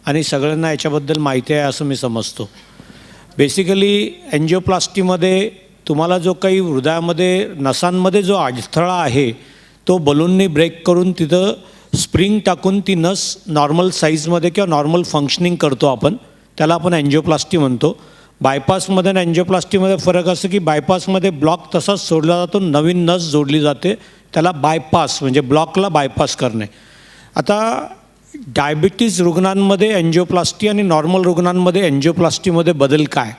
आणि सगळ्यांना याच्याबद्दल माहिती आहे असं मी समजतो. बेसिकली अँजिओप्लास्टीमध्ये तुम्हाला जो काही हृदयामध्ये नसांमध्ये जो अडथळा आहे तो बलूननी ब्रेक करून तिथं स्प्रिंग टाकून ती नस नॉर्मल साईजमध्ये किंवा नॉर्मल फंक्शनिंग करतो आपण, त्याला आपण अँजिओप्लास्टी म्हणतो. बायपासमध्ये आणि अँजिओप्लास्टीमध्ये फरक असं की बायपासमध्ये ब्लॉक तसाच सोडला जातो, नवीन नस जोडली जाते, त्याला बायपास म्हणजे ब्लॉकला बायपास करणे. आता डायबिटीज रुग्णांमध्ये अँजिओप्लास्टी आणि नॉर्मल रुग्णांमध्ये अँजिओप्लास्टीमध्ये बदल काय?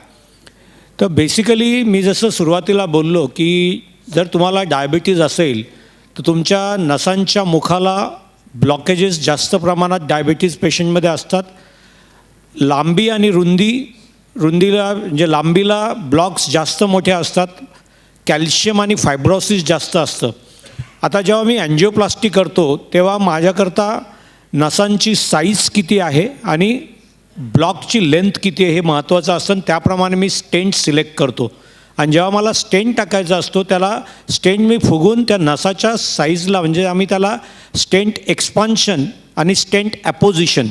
तर बेसिकली मी जसं सुरुवातीला बोललो की जर तुम्हाला डायबिटीज असेल तर तुमच्या नसांच्या मुखाला ब्लॉकेजेस जास्त प्रमाणात डायबिटीज पेशंटमध्ये असतात. लांबी आणि रुंदीला म्हणजे लांबीला ब्लॉक्स जास्त मोठे असतात. कॅल्शियम आणि फायब्रोसिस जास्त असतं. आता जेव्हा मी अँजिओप्लास्टी करतो तेव्हा माझ्याकरता नसांची साईज किती आहे आणि ब्लॉकची लेंथ किती आहे हे महत्त्वाचं असतं आणि त्याप्रमाणे मी स्टेंट सिलेक्ट करतो. आणि जेव्हा मला स्टेंट टाकायचा असतो त्याला स्टेंट मी फुगून त्या नसाच्या साईजला म्हणजे आम्ही त्याला स्टेंट एक्सपान्शन आणि स्टेंट ॲपोजिशन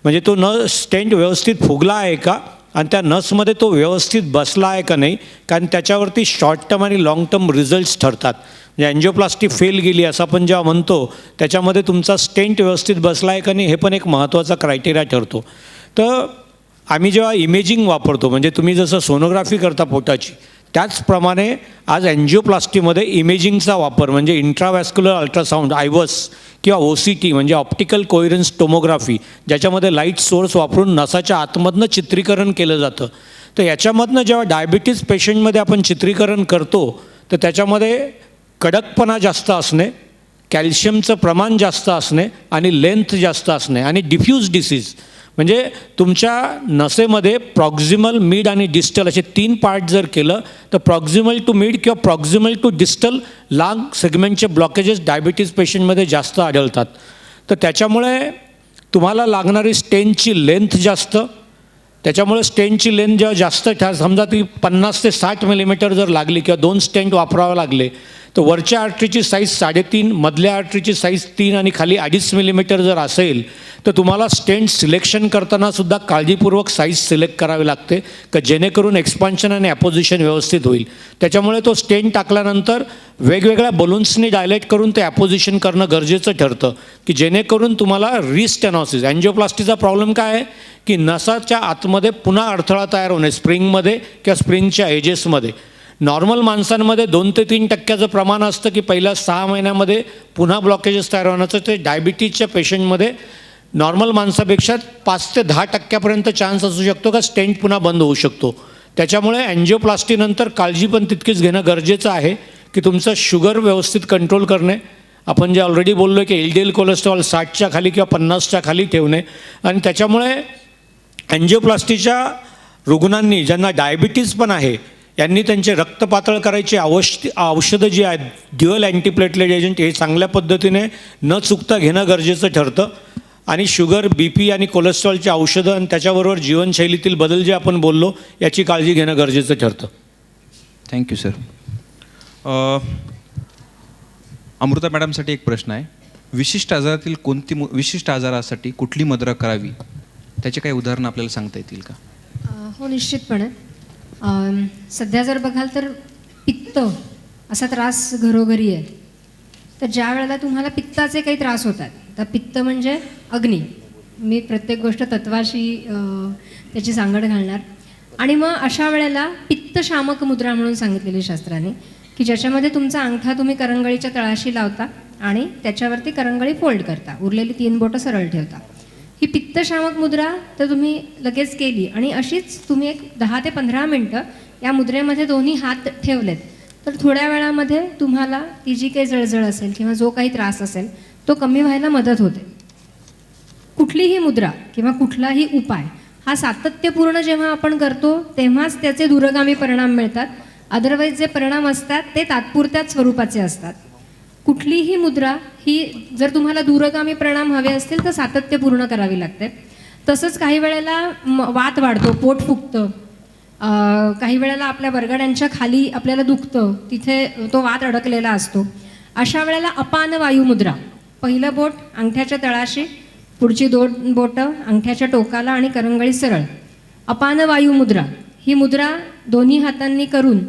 म्हणजे तो स्टेंट व्यवस्थित फुगला आहे का आणि त्या नसमध्ये तो व्यवस्थित बसला आहे का नाही, कारण त्याच्यावरती शॉर्ट टर्म आणि लाँग टर्म रिझल्ट्स ठरतात. म्हणजे अँजिओप्लास्टी फेल गेली असं आपण जेव्हा म्हणतो, त्याच्यामध्ये तुमचा स्टेंट व्यवस्थित बसला आहे का नाही हे पण एक महत्त्वाचा क्रायटेरिया ठरतो. तर आम्ही जेव्हा इमेजिंग वापरतो, म्हणजे तुम्ही जसं सोनोग्राफी करता पोटाची, त्याचप्रमाणे आज अँजिओप्लास्टीमध्ये इमेजिंगचा वापर म्हणजे इंट्रावॅस्क्युलर अल्ट्रासाऊंड आयवस किंवा OCT म्हणजे ऑप्टिकल कोहेरन्स टोमोग्राफी, ज्याच्यामध्ये लाईट सोर्स वापरून नसाच्या आतमधनं चित्रीकरण केलं जातं. तर याच्यामधनं जेव्हा डायबिटीज पेशंटमध्ये आपण चित्रीकरण करतो तर त्याच्यामध्ये कडकपणा जास्त असणे, कॅल्शियमचं प्रमाण जास्त असणे आणि लेंथ जास्त असणे आणि डिफ्यूज डिसीज म्हणजे तुमच्या नसेमध्ये प्रॉक्झिमल, मिड आणि डिस्टल असे 3 पार्ट जर केलं तर प्रॉक्झिमल टू मिड किंवा प्रॉक्झिमल टू डिस्टल लांग सेगमेंटचे ब्लॉकेजेस डायबिटीज पेशंटमध्ये जास्त आढळतात. तर त्याच्यामुळे तुम्हाला लागणारी स्टेंटची लेंथ जास्त, त्याच्यामुळे स्टेंटची लेंथ जेव्हा जास्त समजा ती 50 ते 60 मिलीमीटर जर लागली किंवा 2 स्टेंट वापरावे लागले तर वरच्या आर्टरीची साईज 3.5, मधल्या आर्टरीची साईज 3 आणि खाली 2.5 मिलीमीटर जर असेल तर तुम्हाला स्टेंट सिलेक्शन करताना सुद्धा काळजीपूर्वक साईज सिलेक्ट करावी लागते का जेणेकरून एक्सपान्शन आणि ॲपोजिशन व्यवस्थित होईल. त्याच्यामुळे तो स्टेंट टाकल्यानंतर वेगवेगळ्या बलून्सनी डायलेट करून ते ॲपोजिशन करणं गरजेचं ठरतं की जेणेकरून तुम्हाला रिस्टेनॉसिस, अँजिओप्लास्टीचा प्रॉब्लेम काय आहे की नसाच्या आतमध्ये पुन्हा अडथळा तयार होणे स्प्रिंगमध्ये किंवा स्प्रिंगच्या एजेसमध्ये. नॉर्मल माणसांमध्ये 2 ते 3% प्रमाण असतं की पहिल्या 6 महिन्यामध्ये पुन्हा ब्लॉकेजेस तयार होण्याचं. ते डायबिटीजच्या पेशंटमध्ये नॉर्मल माणसापेक्षा 5 ते 10% चान्स असू शकतो का स्टेंट पुन्हा बंद होऊ शकतो. त्याच्यामुळे अँजिओप्लास्टीनंतर काळजी पण तितकीच घेणं गरजेचं आहे की तुमचं शुगर व्यवस्थित कंट्रोल करणे, आपण जे ऑलरेडी बोललो की LDL कोलेस्ट्रॉल 60च्या खाली किंवा 50च्या खाली ठेवणे. आणि त्याच्यामुळे अँजिओप्लास्टीच्या रुग्णांनी ज्यांना डायबिटीज पण आहे यांनी त्यांचे रक्त पातळ करायची औषधं जी आहेत, ड्युअल अँटीप्लेटलेट एजंट, हे चांगल्या पद्धतीने न चुकता घेणं गरजेचं ठरतं. आणि शुगर, BP आणि कोलेस्ट्रॉलची औषधं आणि त्याच्याबरोबर जीवनशैलीतील बदल जे आपण बोललो याची काळजी घेणं गरजेचं ठरतं. Thank you sir. अमृता मॅडमसाठी एक प्रश्न आहे. विशिष्ट आजारासाठी कुठली मुद्रा करावी, त्याचे काही उदाहरणं आपल्याला सांगता येतील का? हो, निश्चितपणे. सध्या जर बघाल तर पित्त असा त्रास घरोघरी आहे. तर ज्या वेळेला तुम्हाला पित्ताचे काही त्रास होतात, तर पित्त म्हणजे अग्नी, मी प्रत्येक गोष्ट तत्वाशी त्याची सांगड घालणार. आणि मग अशा वेळेला पित्तशामक मुद्रा म्हणून सांगितलेली शास्त्राने, की ज्याच्यामध्ये तुमचा अंगठा तुम्ही करंगळीच्या तळाशी लावता आणि त्याच्यावरती करंगळी फोल्ड करता, उरलेली 3 बोटं सरळ ठेवता. ही पित्तशामक मुद्रा तर तुम्ही लगेच केली आणि अशीच तुम्ही एक 10 ते 15 मिनटं या मुद्रेमध्ये दोन्ही हात ठेवलेत तर थोड्या वेळामध्ये तुम्हाला ती जी काही जळजळ असेल किंवा जो काही त्रास असेल तो कमी व्हायला मदत होते. कुठलीही मुद्रा किंवा कुठलाही उपाय हा सातत्यपूर्ण जेव्हा आपण करतो तेव्हाच त्याचे दूरगामी परिणाम मिळतात. अदरवाईज जे परिणाम असतात ते तात्पुरत्याच स्वरूपाचे असतात. कुठलीही मुद्रा ही जर तुम्हाला दूरगामी परिणाम हवे असतील तर सातत्यपूर्ण करावी लागते. तसंच काही वेळेला वात वाढतो, पोट फुगतं, काही वेळेला आपल्या बरगड्यांच्या खाली आपल्याला दुखतं, तिथे तो वात अडकलेला असतो. अशा वेळेला अपान वायू मुद्रा, पहिलं बोट अंगठ्याच्या तळाशी, पुढची 2 बोटं अंगठ्याच्या टोकाला आणि करंगळी सरळ. अपान वायू मुद्रा ही मुद्रा दोन्ही हातांनी करून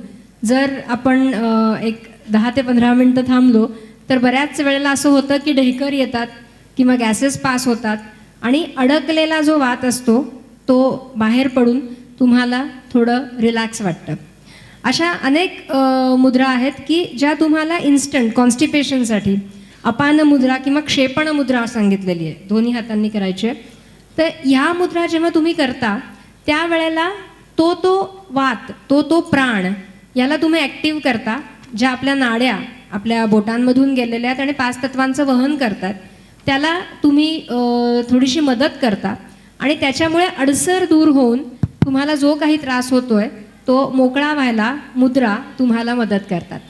जर आपण एक 10 ते 15 मिनटं थांबलो तर बऱ्याच वेळेला असं होतं की ढेकर येतात किंवा गॅसेस पास होतात आणि अडकलेला जो वात असतो तो बाहेर पडून तुम्हाला थोडं रिलॅक्स वाटतं. अशा अनेक मुद्रा आहेत की ज्या तुम्हाला इन्स्टंट कॉन्स्टिपेशनसाठी अपान मुद्रा किंवा क्षेपण मुद्रा सांगितलेली आहे, दोन्ही हातांनी करायची आहे. तर ह्या मुद्रा जेव्हा तुम्ही करता त्यावेळेला तो वात, तो प्राण याला तुम्ही ॲक्टिव्ह करता, ज्या आपल्या नाड्या आपल्या बोटांमधून गेलेल्या आहेत आणि 5 तत्वांचं वहन करतात त्याला तुम्ही थोडीशी मदत करता आणि त्याच्यामुळे अडसर दूर होऊन तुम्हाला जो काही त्रास होतोय तो मोकळा व्हायला मुद्रा तुम्हाला मदत करतात.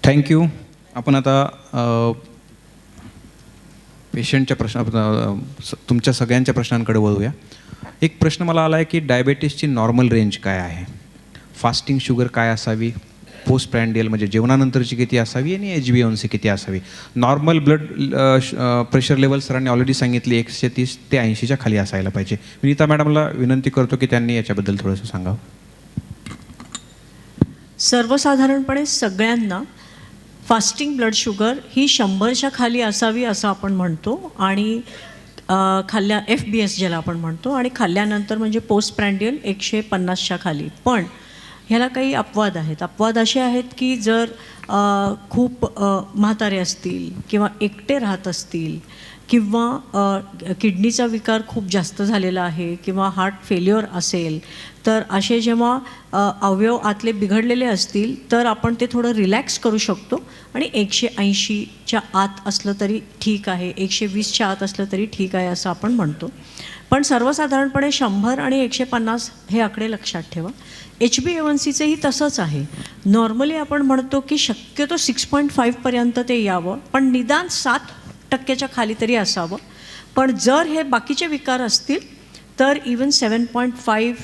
थँक्यू. आपण आता पेशंटच्या तुमच्या सगळ्यांच्या प्रश्नांकडे वळूया. एक प्रश्न मला आला आहे की डायबेटीसची नॉर्मल रेंज काय आहे, फास्टिंग शुगर काय असावी, पोस्ट प्रँडियल म्हणजे जेवणानंतरची किती असावी आणि HbA1c किती असावी. नॉर्मल ब्लड प्रेशर लेवल सरांनी ऑलरेडी सांगितली 130 ते 80च्या खाली असायला पाहिजे. विनीता मॅडमला विनंती करतो की त्यांनी याच्याबद्दल थोडंसं सांगावं. सर्वसाधारणपणे सगळ्यांना फास्टिंग ब्लड शुगर ही 100च्या खाली असावी असं आपण म्हणतो आणि खाल्ल्या FBS ज्याला आपण म्हणतो आणि खाल्ल्यानंतर म्हणजे पोस्ट प्रँडियल 150च्या खाली. पण ह्याला काही अपवाद आहेत. अपवाद असे आहेत की जर खूप म्हातारे असतील किंवा एकटे राहत असतील किंवा किडनीचा विकार खूप जास्त झालेला आहे किंवा हार्ट फेल्युअर असेल तर असे जेव्हा अवयव आतले बिघडलेले असतील तर आपण ते थोडं रिलॅक्स करू शकतो आणि 180च्या आत असलं तरी ठीक आहे, 120च्या आत असलं तरी ठीक आहे असं आपण म्हणतो. पण सर्वसाधारणपणे 100 आणि 150 हे आकडे लक्षात ठेवा. HbA1cचंही तसंच आहे. नॉर्मली आपण म्हणतो की शक्यतो 6.5पर्यंत ते यावं पण निदान 7% खाली तरी असावं. पण जर हे बाकीचे विकार असतील तर इवन 7.5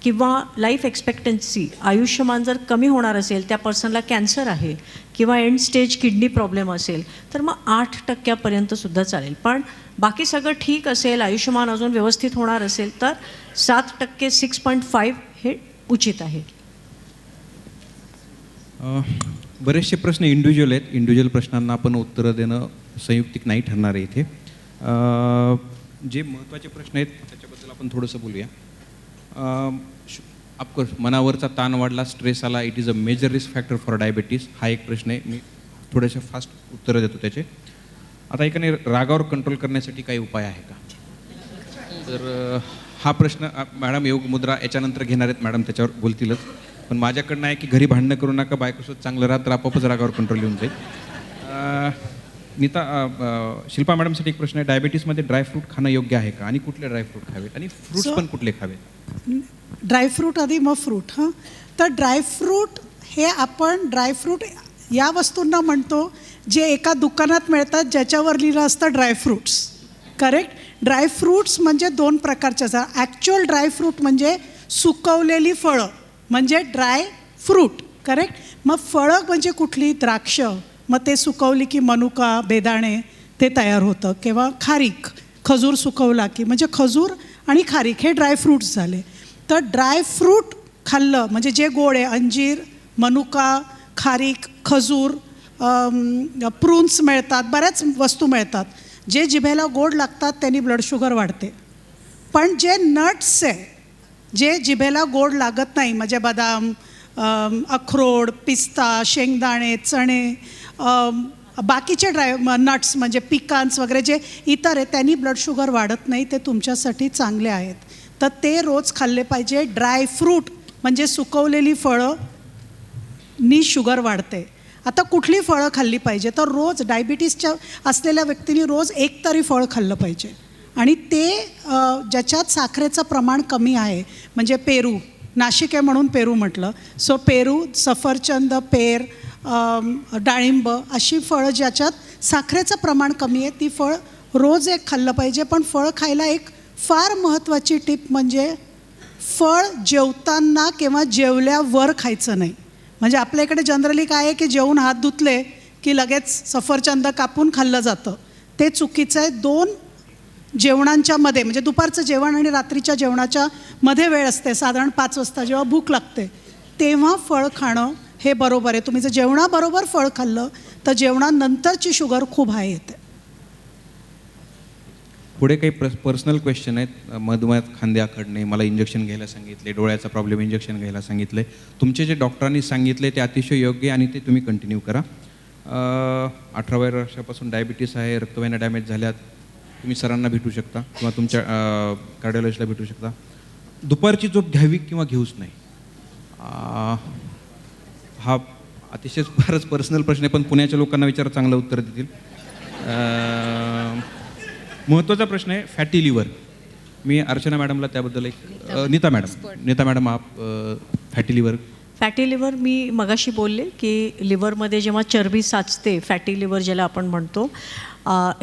किंवा लाईफ एक्सपेक्टन्सी आयुष्यमान जर कमी होणार असेल, त्या पर्सनला कॅन्सर आहे किंवा एंड स्टेज किडनी प्रॉब्लेम असेल तर मग 8%पर्यंत सुद्धा चालेल. पण बाकी सगळं ठीक असेल, आयुष्यमान अजून व्यवस्थित होणार असेल तर 7%, 6.5 हे उचित आहे. बरेचसे प्रश्न इंडिव्हिज्युअल आहेत. इंडिव्हिज्युअल प्रश्नांना आपण उत्तरं देणं संयुक्तिक नाही ठरणार आहे इथे. जे महत्त्वाचे प्रश्न आहेत त्याच्याबद्दल आपण थोडंसं बोलूया. ऑफकोर्स मनावरचा ताण वाढला, स्ट्रेस आला, it is a major risk factor for diabetes. हा एक प्रश्न आहे. मी थोडेसे फास्ट उत्तरं देतो त्याचे. आता एकाने रागावर कंट्रोल करण्यासाठी काही उपाय आहे का, तर हा प्रश्न मॅडम योग मुद्रा याच्यानंतर घेणार आहेत, मॅडम त्याच्यावर बोलतीलच. पण माझ्याकडनं आहे की घरी भांडणं करू नका, बायकोसोबत चांगलं राहत तर आपोआपच रागावर कंट्रोल येऊन जाईल. शिल्पा मॅडमसाठी एक प्रश्न आहे. डायबिटीसमध्ये ड्रायफ्रूट खाणं योग्य आहे का आणि कुठले ड्रायफ्रूट खावेत आणि फ्रूट्स पण कुठले खावेत? ड्रायफ्रूट आधी मग फ्रूट. हां, तर ड्रायफ्रूट हे आपण ड्रायफ्रूट या वस्तूंना म्हणतो जे एका दुकानात मिळतात ज्याच्यावर लिहिलं असतं ड्रायफ्रूट्स. करेक्ट. ड्रायफ्रूट्स म्हणजे 2 प्रकारचे असतात. ॲक्च्युअल ड्रायफ्रूट म्हणजे सुकवलेली फळं म्हणजे ड्राय फ्रूट. करेक्ट. मग फळं म्हणजे कुठली? द्राक्ष. मग ते सुकवली की मनुका, बेदाणे ते तयार होतं. किंवा खारीक, खजूर सुकवला की म्हणजे खजूर आणि खारीक हे ड्रायफ्रूट्स झाले. तर ड्रायफ्रूट खाल्लं म्हणजे जे गोड आहे, अंजीर, मनुका, खारीक, खजूर, प्रून्स मिळतात, बऱ्याच वस्तू मिळतात. जे जिभेला गोड लागतात त्यांनी ब्लड शुगर वाढते. पण जे नट्स आहे, जे जिभेला गोड लागत नाही म्हणजे बदाम, अक्रोड, पिस्ता, शेंगदाणे, चणे, बाकीचे नट्स म्हणजे पिकान्स वगैरे जे इतर आहे त्यांनी ब्लड शुगर वाढत नाही, ते तुमच्यासाठी चांगले आहेत. तर ते रोज खाल्ले पाहिजे. ड्रायफ्रूट म्हणजे सुकवलेली फळं नी शुगर वाढते. आता कुठली फळं खाल्ली पाहिजे, तर रोज डायबिटीसच्या असलेल्या व्यक्तींनी रोज एक तरी फळ खाल्लं पाहिजे आणि ते ज्याच्यात साखरेचं प्रमाण कमी आहे म्हणजे पेरू, नाशिक आहे म्हणून पेरू म्हटलं. सो पेरू, सफरचंद, पेर, डाळिंब अशी फळं ज्याच्यात साखरेचं प्रमाण कमी आहे ती फळ रोज एक खाल्लं पाहिजे. पण फळ खायला एक फार महत्त्वाची टीप म्हणजे फळ जेवताना किंवा जेवल्यावर खायचं नाही. म्हणजे आपल्या इकडे जनरली काय आहे की जेवून हात धुतले की लगेच सफरचंद कापून खाल्लं जातं. ते चुकीचं आहे. 2 जेवणांच्या मध्ये म्हणजे दुपारचं जेवण आणि रात्रीच्या जेवणाच्या मध्ये वेळ असते, साधारण 5 वाजता जेव्हा भूक लागते तेव्हा फळ खाणं हे बरोबर आहे. तुम्ही जर जेवणाबरोबर फळ खाल्लं तर जेवणानंतरची शुगर खूप हाय येते. पुढे काही पर्सनल क्वेश्चन आहेत. मधुमेहात खांदे आखडणे, मला इंजेक्शन घ्यायला सांगितले, डोळ्याचा प्रॉब्लेम, इंजेक्शन घ्यायला सांगितलं आहे. तुमचे जे डॉक्टरांनी सांगितले ते अतिशय योग्य आणि ते तुम्ही कंटिन्यू करा. 18व्या वर्षापासून डायबिटीस आहे, रक्तवाहिन्या डॅमेज झाल्यात, तुम्ही सरांना भेटू शकता किंवा तुमच्या कार्डिओलॉजिस्टला भेटू शकता. दुपारची झोप घ्यावी किंवा घेऊच नाही, हा अतिशय फारच पर्सनल प्रश्न आहे पण पुण्याच्या लोकांना विचार चांगलं उत्तर देतील. महत्त्वाचा प्रश्न आहे फॅटी लिव्हर. मी अर्चना मॅडमला त्याबद्दल एक नीता मॅडम आप फॅटी लिव्हर मी मगाशी बोलले की लिव्हरमध्ये जेव्हा चरबी साचते, फॅटी लिव्हर ज्याला आपण म्हणतो,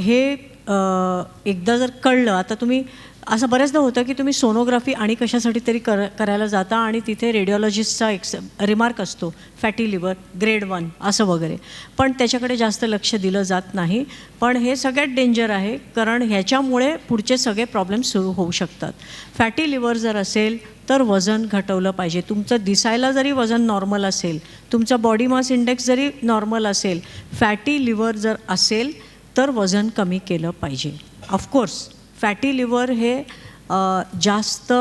हे एकदा जर कळलं, आता तुम्ही असं बऱ्याचदा होतं की तुम्ही सोनोग्राफी आणि कशासाठी तरी करायला जाता आणि तिथे रेडिओलॉजिस्टचा रिमार्क असतो फॅटी लिव्हर ग्रेड 1 असं वगैरे, पण त्याच्याकडे जास्त लक्ष दिलं जात नाही. पण हे सगळ्यात डेंजर आहे, कारण ह्याच्यामुळे पुढचे सगळे प्रॉब्लेम्स सुरू होऊ शकतात. फॅटी लिव्हर जर असेल तर वजन घटवलं पाहिजे. तुमचं दिसायला जरी वजन नॉर्मल असेल, तुमचा बॉडी मास इंडेक्स जरी नॉर्मल असेल, फॅटी लिव्हर जर असेल तर वजन कमी केलं पाहिजे. ऑफकोर्स फॅटी लिव्हर हे जास्त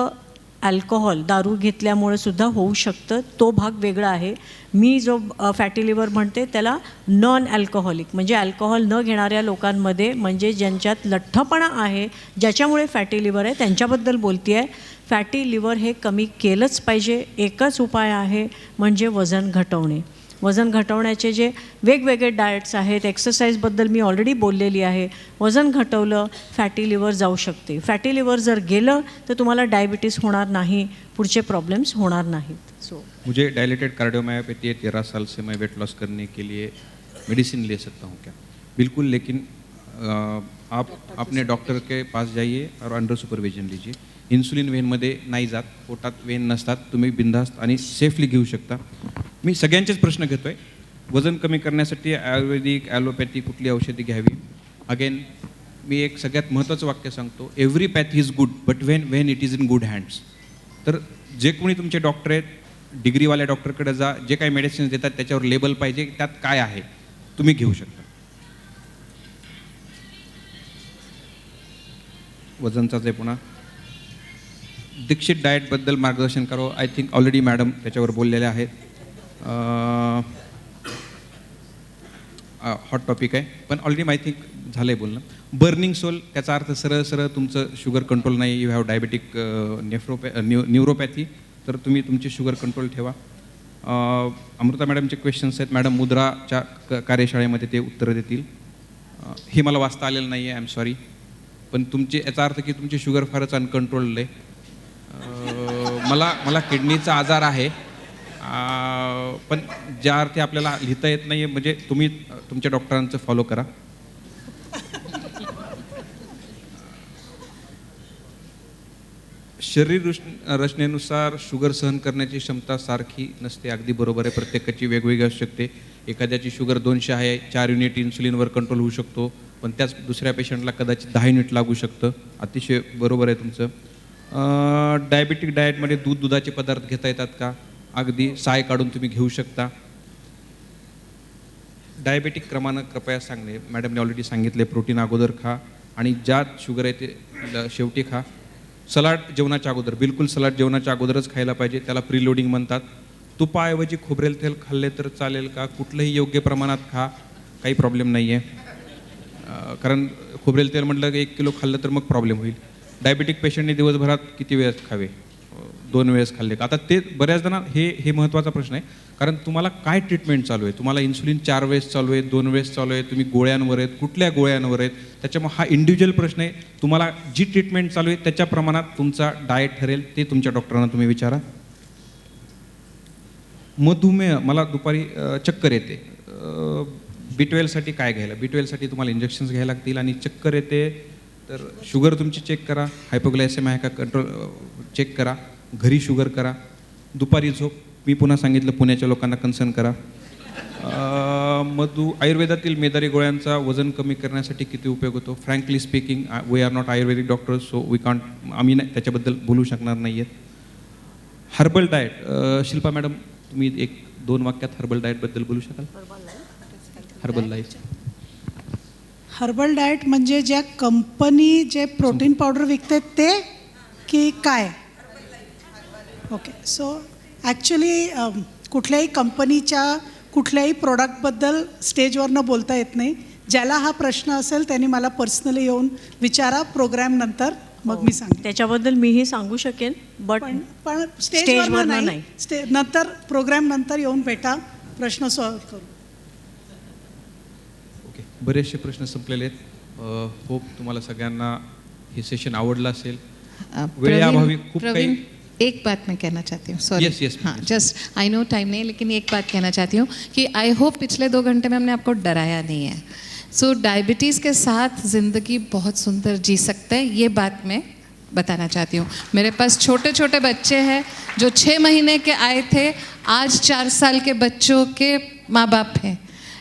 अल्कोहोल दारू घेतल्यामुळे सुद्धा होऊ शकतं, तो भाग वेगळा आहे. मी जो फॅटी लिव्हर म्हणते त्याला नॉन अल्कोहोलिक, म्हणजे अल्कोहोल न घेणाऱ्या लोकांमध्ये, म्हणजे ज्यांच्यात लठ्ठपणा आहे ज्याच्यामुळे फॅटी लिव्हर आहे त्यांच्याबद्दल बोलते आहे. फॅटी लिव्हर हे कमी केलंच पाहिजे. एकच उपाय आहे म्हणजे वजन घटवणे. वजन घटवण्याचे जे वेगवेगळे डाएट्स आहेत, एक्सरसाइजबद्दल मी ऑलरेडी बोललेली आहे. वजन घटवलं फॅटी लिव्हर जाऊ शकते. फॅटी लिव्हर जर गेलं तर तुम्हाला डायबिटीज होणार नाही, पुढचे प्रॉब्लेम्स होणार नाहीत. सो मुझे डायलेटेड कार्डियोमायोपैथी है, 13 साल से मैं वेट लॉस करने के लिए मेडिसिन ले सकता हूँ क्या? बिल्कुल, लेकिन आप अपने डॉक्टर के पास जाइए और अंडर सुपरविजन लीजिए. इन्सुलिन वेनमध्ये नाही जात, पोटात वेन नसतात, तुम्ही बिनधास्त आणि सेफली घेऊ शकता. मी सगळ्यांचेच प्रश्न घेतो आहे. वजन कमी करण्यासाठी आयुर्वेदिक ॲलोपॅथी कुठली औषधी घ्यावी? अगेन मी एक सगळ्यात महत्त्वाचं वाक्य सांगतो, every pathy is good but when it is in good hands. तर जे कोणी तुमचे डॉक्टर आहेत, डिग्रीवाल्या डॉक्टरकडे जा, जे काही मेडिसिन्स देतात त्याच्यावर लेबल पाहिजे, त्यात काय आहे तुम्ही घेऊ शकता. वजनचाच आहे पुन्हा. दीक्षित डाएटबद्दल मार्गदर्शन करावं. आय थिंक ऑलरेडी मॅडम त्याच्यावर बोललेल्या आहेत. हॉट टॉपिक आहे, पण ऑलरेडी आय थिंक झालं आहे बोलणं. बर्निंग सोल, त्याचा अर्थ सरळ सरळ तुमचं शुगर कंट्रोल नाही, यू हॅव डायबेटिक न्यूरोपॅथी, तर तुम्ही तुमची शुगर कंट्रोल ठेवा. अमृता मॅडमचे क्वेश्चन्स आहेत, मॅडम मुद्राच्या कार्यशाळेमध्ये ते उत्तरं देतील. हे मला वाचता आलेलं नाही आहे, आय एम सॉरी, पण तुमचे याचा अर्थ की तुमची शुगर फारच अनकंट्रोल्ड आहे. मला किडनीचा आजार आहे, पण ज्या अर्थी आपल्याला लिहिता येत नाही आहे, म्हणजे तुम्ही तुमच्या डॉक्टरांचं फॉलो करा. शरीर रचनेनुसार शुगर सहन करण्याची क्षमता सारखी नसते. अगदी बरोबर आहे, प्रत्येकाची वेगवेगळी असू शकते. एखाद्याची शुगर 200 आहे, 4 युनिट इन्सुलिनवर कंट्रोल होऊ शकतो, पण त्याच दुसऱ्या पेशंटला कदाचित 10 युनिट लागू शकतं. अतिशय बरोबर आहे तुमचं. डायबिटिक डाएटमध्ये दुधाचे पदार्थ घेता येतात का? अगदी साय काढून तुम्ही घेऊ शकता. डायबेटिक क्रमानं कृपया सांगणे. मॅडमने ऑलरेडी सांगितले, प्रोटीन अगोदर खा आणि ज्यात शुगर आहे ते शेवटी खा. सलाड जेवणाच्या अगोदर, बिलकुल सलाड जेवणाच्या अगोदरच खायला पाहिजे, त्याला प्रीलोडिंग म्हणतात. तुपाऐवजी खोबरेल तेल खाल्ले तर चालेल का? कुठलंही योग्य प्रमाणात खा, काही प्रॉब्लेम नाही आहे. कारण खोबरेल तेल म्हटलं की 1 किलो खाल्लं तर मग प्रॉब्लेम होईल. डायबिटिक पेशंटने दिवसभरात किती वेळेस खावे? 2 वेळेस खाल्ले का? आता ते बऱ्याच जण हे महत्त्वाचा प्रश्न आहे, कारण तुम्हाला काय ट्रीटमेंट चालू आहे? तुम्हाला इन्सुलिन 4 वेळेस चालू आहे, 2 वेळेस चालू आहे, तुम्ही गोळ्यांवर आहेत, कुठल्या गोळ्यांवर आहेत? त्याच्यामुळे हा इंडिव्हिज्युअल प्रश्न आहे. तुम्हाला जी ट्रीटमेंट चालू आहे त्याच्या प्रमाणात तुमचा डाएट ठरेल, ते तुमच्या डॉक्टरांना तुम्ही विचारा. मधुमेह, मला दुपारी चक्कर येते, B12साठी काय घ्यायला? B12साठी तुम्हाला इंजेक्शन्स घ्यायला लागतील. आणि चक्कर येते तर शुगर तुमची चेक करा, हायपोग्लायसेमिया आहे का कंट्रोल चेक करा, घरी शुगर करा. दुपारी झोप, मी पुन्हा सांगितलं, पुण्याच्या लोकांना कन्सर्न करा. आयुर्वेदातील मेदारी गोळ्यांचा वजन कमी करण्यासाठी किती उपयोग होतो? Frankly speaking, we are not ayurvedic doctors, so we can't, आम्ही त्याच्याबद्दल बोलू शकणार नाही आहेत. हर्बल डाएट, शिल्पा मॅडम तुम्ही 1-2 वाक्यात हर्बल डाएटबद्दल बोलू शकाल? हर्बल लाईफ, हर्बल डाएट म्हणजे ज्या कंपनी जे प्रोटीन पावडर विकते ते की काय? ओके, सो ॲक्च्युली कुठल्याही कंपनीच्या कुठल्याही प्रोडक्टबद्दल स्टेजवरनं बोलता येत नाही. ज्याला हा प्रश्न असेल त्यांनी मला पर्सनली येऊन विचारा प्रोग्रॅम नंतर, मग मी सांगेन. त्याच्याबद्दल मीही सांगू शकेन, बट पण स्टेजवर नाही, नंतर प्रोग्राम नंतर येऊन भेटा, प्रश्न सॉल्व करू. ओके, बरेचसे प्रश्न संपलेले आहेत. होप तुम्हाला सगळ्यांना हे सेशन आवडलं असेल. वेळेअभावी खूप काही. एक बात मैं कहना चाहती हूँ, सॉरी. Yes, हाँ, जस्ट आई नो टाइम नहीं, लेकिन एक बात कहना चाहती हूँ कि आई होप पिछले 2 घंटे में हमने आपको डराया नहीं है. सो डायबिटीज़ के साथ ज़िंदगी बहुत सुंदर जी सकते हैं, ये बात मैं बताना चाहती हूँ। मेरे पास छोटे छोटे बच्चे हैं जो 6 महीने के आए थे, आज 4 साल के बच्चों के माँ बाप हैं।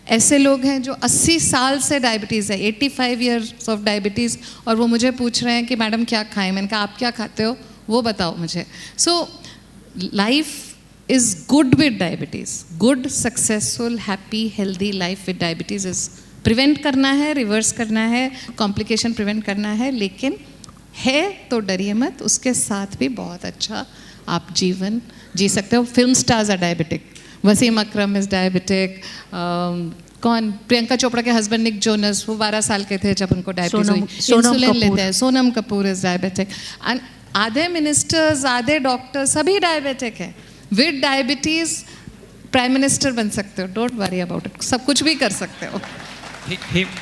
ऐसे लोग हैं जो 80 साल से डायबिटीज़ है, 85 ईयर्स ऑफ डायबिटीज़, और वो मुझे पूछ रहे हैं कि मैडम क्या खाएं। मैंने कहा आप क्या खाते हो वो बताओ मुझे। सो लाइफ इज़ गुड विद diabetes, good successful happy healthy life विद डायबिटीज़ इज़ प्रिवेंट करना है, रिवर्स करना है, कॉम्प्लिकेशन प्रिवेंट करना है, लेकिन है तो डरिए मत, उसके साथ भी बहुत अच्छा आप जीवन जी सकते हो। Film stars are diabetic, Wasim Akram is diabetic, कौन, प्रियंका चोपड़ा के हस्बैंड निक जोनस, वो 12 साल के थे जब उनको डायबिटीज हुई, इंसुलिन लेते हैं। Sonam Kapoor is diabetic, end आधे मिनिस्टर्स, आधे डॉक्टर सभी डायबिटिक हैं। विद डायबिटीज़ प्राइम मिनिस्टर बन सकते हो, डोंट वरी अबाउट इट, सब कुछ भी कर सकते हो।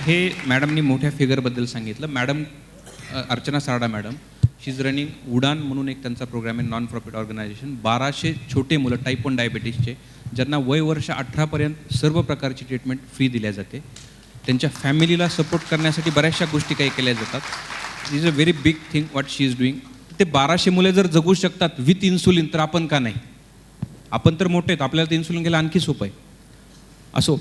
हे मॅडमनी मोठ्या फिगरबद्दल सांगितलं. Madam Archana Sarda madam, she is running Udaan म्हणून एक त्यांचा प्रोग्राम आहे, नॉन प्रॉफिट ऑर्गनायझेशन. 1200 छोटे मुलं टाईप 1 डायबिटीजचे, ज्यांना वय वर्ष 18पर्यंत सर्व प्रकारची ट्रीटमेंट फ्री दिल्या जाते. त्यांच्या फॅमिलीला सपोर्ट करण्यासाठी बऱ्याचशा गोष्टी काही केल्या जातात. Is a very big thing what she is doing. ते 1200 मुले जर जगू शकतात विथ इन्सुलिन, तर आपण का नाही? आपण तर मोठे आहेत, आपल्याला ते इन्सुलिन घ्यायला आणखी सोपं आहे. असो,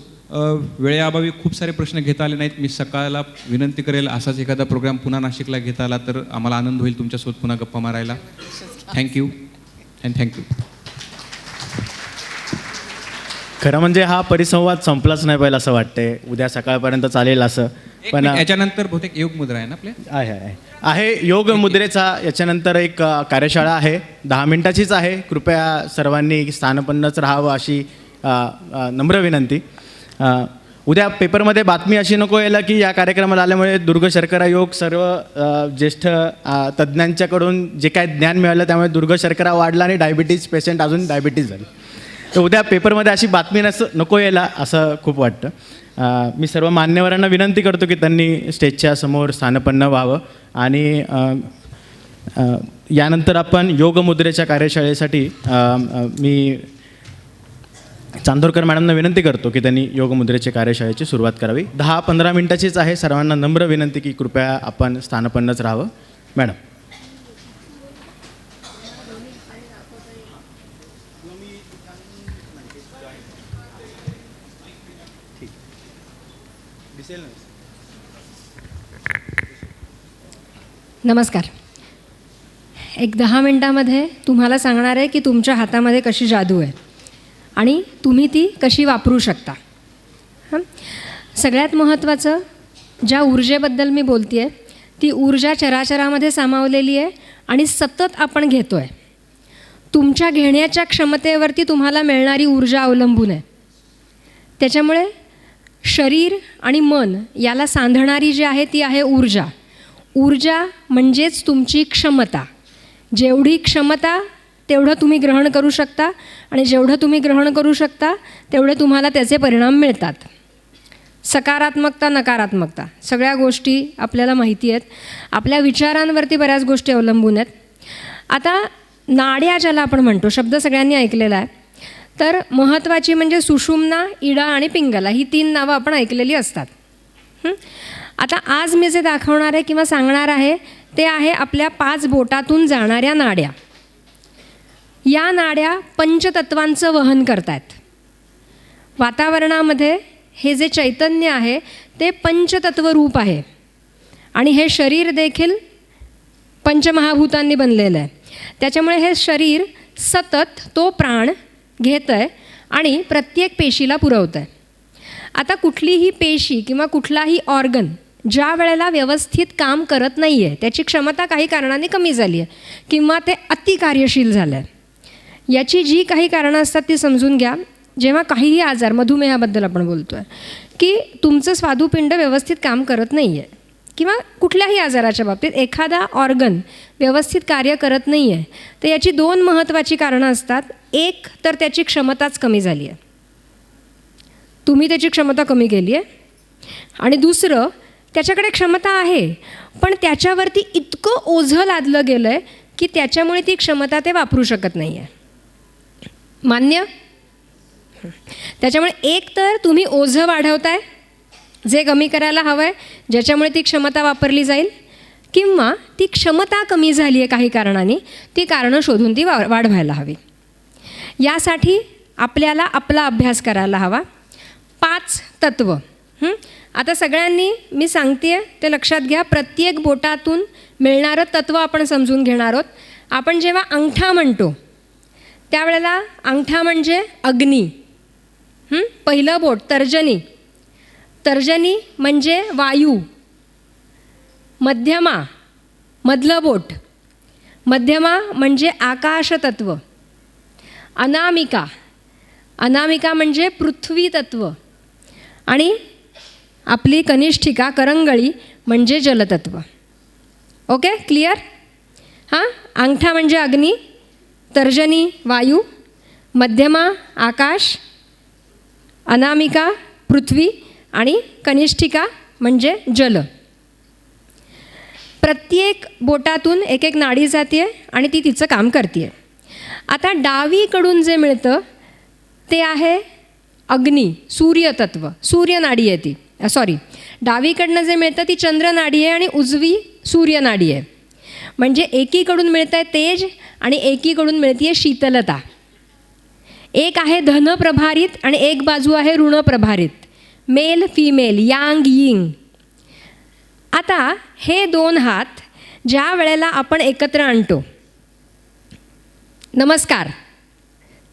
वेळेअभावी खूप सारे प्रश्न घेता आले नाहीत. मी सकाळला विनंती करेल असाच एखादा प्रोग्राम पुन्हा नाशिकला घेता आला तर आम्हाला आनंद होईल तुमच्यासोबत पुन्हा गप्पा मारायला. Thank you and thank you. खरं म्हणजे हा परिसंवाद संपलाच नाही पाहिजे असं वाटतंय, उद्या सकाळपर्यंत चालेल असं. पण याच्यानंतर बहुतेक योग मुद्रा आहे ना आपल्या? आहे योग मुद्रेचा. याच्यानंतर एक कार्यशाळा आहे, 10 मिनिटाचीच आहे. कृपया सर्वांनी स्थानपन्नच राहावं अशी नम्र विनंती. उद्या पेपरमध्ये बातमी अशी नको यायला की या कार्यक्रमाला आल्यामुळे दुर्ग शर्करा योग सर्व ज्येष्ठ तज्ज्ञांच्याकडून जे काय ज्ञान मिळालं त्यामुळे दुर्ग शर्करा वाढला आणि डायबिटीज पेशंट अजून डायबिटीज झाली. तर उद्या पेपरमध्ये अशी बातमी नको यायला असं खूप वाटतं. मी सर्व मान्यवरांना विनंती करतो की त्यांनी स्टेजच्या समोर स्थानपन्न व्हावं. आणि यानंतर आपण योगमुद्रेच्या कार्यशाळेसाठी मी चांदोरकर मॅडमना विनंती करतो की त्यांनी योगमुद्रेच्या कार्यशाळेची सुरुवात करावी. 10-15 मिनिटाचीच आहे. सर्वांना नम्र विनंती की कृपया आपण स्थानपन्नच राहावं. मॅडम. नमस्कार. एक 10 मिनटामध्ये तुम्हाला सांगणार आहे की तुमच्या हातामध्ये कशी जादू आहे आणि तुम्ही ती कशी वापरू शकता. सगळ्यात महत्त्वाचं, ज्या ऊर्जेबद्दल मी बोलते आहे ती ऊर्जा चराचरामध्ये सामावलेली आहे आणि सतत आपण घेतो आहे. तुमच्या घेण्याच्या क्षमतेवरती तुम्हाला मिळणारी ऊर्जा अवलंबून आहे. त्याच्यामुळे शरीर आणि मन याला सांधणारी जी आहे ती आहे ऊर्जा. ऊर्जा म्हणजेच तुमची क्षमता. जेवढी क्षमता तेवढं तुम्ही ग्रहण करू शकता आणि जेवढं तुम्ही ग्रहण करू शकता तेवढे तुम्हाला त्याचे परिणाम मिळतात. सकारात्मकता, नकारात्मकता सगळ्या गोष्टी आपल्याला माहिती आहेत. आपल्या विचारांवरती बऱ्याच गोष्टी अवलंबून आहेत. आता नाड्या ज्याला आपण म्हणतो, शब्द सगळ्यांनी ऐकलेला आहे. तर महत्त्वाची म्हणजे सुषुम्ना, इडा आणि पिंगला, ही 3 नावं आपण ऐकलेली असतात. आता आज मी जे दाखवणार आहे किंवा सांगणार आहे ते आहे आपल्या 5 बोटातून जाणाऱ्या नाड्या. या नाड्या पंचतत्वांचं वहन करतात. वातावरणामध्ये हे जे चैतन्य आहे ते पंचतत्व रूप आहे आणि हे शरीर देखील पंचमहाभूतांनी बनलेलं आहे. त्याच्यामुळे हे शरीर सतत तो प्राण घेतं आहे आणि प्रत्येक पेशीला पुरवतं आहे. आता कुठलीही पेशी किंवा कुठलाही ऑर्गन ज्या वेळेला व्यवस्थित काम करत नाही आहे, त्याची क्षमता काही कारणाने कमी झाली आहे किंवा ते अतिकार्यशील झालं आहे, याची जी काही कारणं असतात ती समजून घ्या. जेव्हा काहीही आजार, मधुमेहाबद्दल आपण बोलतो आहे की तुमचं स्वादुपिंड व्यवस्थित काम करत नाही आहे किंवा कुठल्याही आजाराच्या बाबतीत एखादा ऑर्गन व्यवस्थित कार्य करत नाही आहे, तर याची 2 महत्त्वाची कारणं असतात. एक तर त्याची क्षमताच कमी झाली आहे, तुम्ही त्याची क्षमता कमी केली आहे. आणि दुसरं, त्याच्याकडे क्षमता आहे पण त्याच्यावरती इतकं ओझं लादलं गेलं आहे की त्याच्यामुळे ती क्षमता ते वापरू शकत नाही आहे. मान्य? त्याच्यामुळे एक तर तुम्ही ओझं वाढवताय जे कमी करायला हवं आहे, ज्याच्यामुळे ती क्षमता वापरली जाईल, किंवा ती क्षमता कमी झाली आहे काही कारणाने, ती कारणं शोधून ती वाढवायला हवी. यासाठी आपल्याला आपला अभ्यास करायला हवा. 5 तत्व. आता सगळ्यांनी मी सांगते आहे ते लक्षात घ्या. प्रत्येक बोटातून मिळणारं तत्व आपण समजून घेणार आहोत. आपण जेव्हा अंगठा म्हणतो त्यावेळेला अंगठा म्हणजे अग्नी. पहिलं बोट तर्जनी. तर्जनी म्हणजे वायू. मध्यमा मधलं बोट. मध्यमा म्हणजे आकाशतत्व. अनामिका. अनामिका म्हणजे पृथ्वी तत्व. आणि आपली कनिष्ठिका करंगळी म्हणजे जलतत्व. Okay, clear? हां, अंगठा म्हणजे अग्नी, तर्जनी वायू, मध्यमा आकाश, अनामिका पृथ्वी आणि कनिष्ठिका म्हणजे जल. प्रत्येक बोटातून एक एक नाडी जाते आणि ती तिचं काम करते आहे. आता डावीकडून जे मिळतं ते आहे अग्नी, सूर्यतत्व. सूर्यनाडी आहे ती. डावीकडनं जे मिळतं ती चंद्रनाडी आहे आणि उजवी सूर्यनाडी आहे. म्हणजे एकीकडून मिळतं आहे तेज आणि एकीकडून मिळते आहे शीतलता. एक आहे धनप्रभारित आणि एक बाजू आहे ऋणप्रभारित. Male female, yang yin. आता हे 2 हात ज्या वेळेला आपण एकत्र आणतो, नमस्कार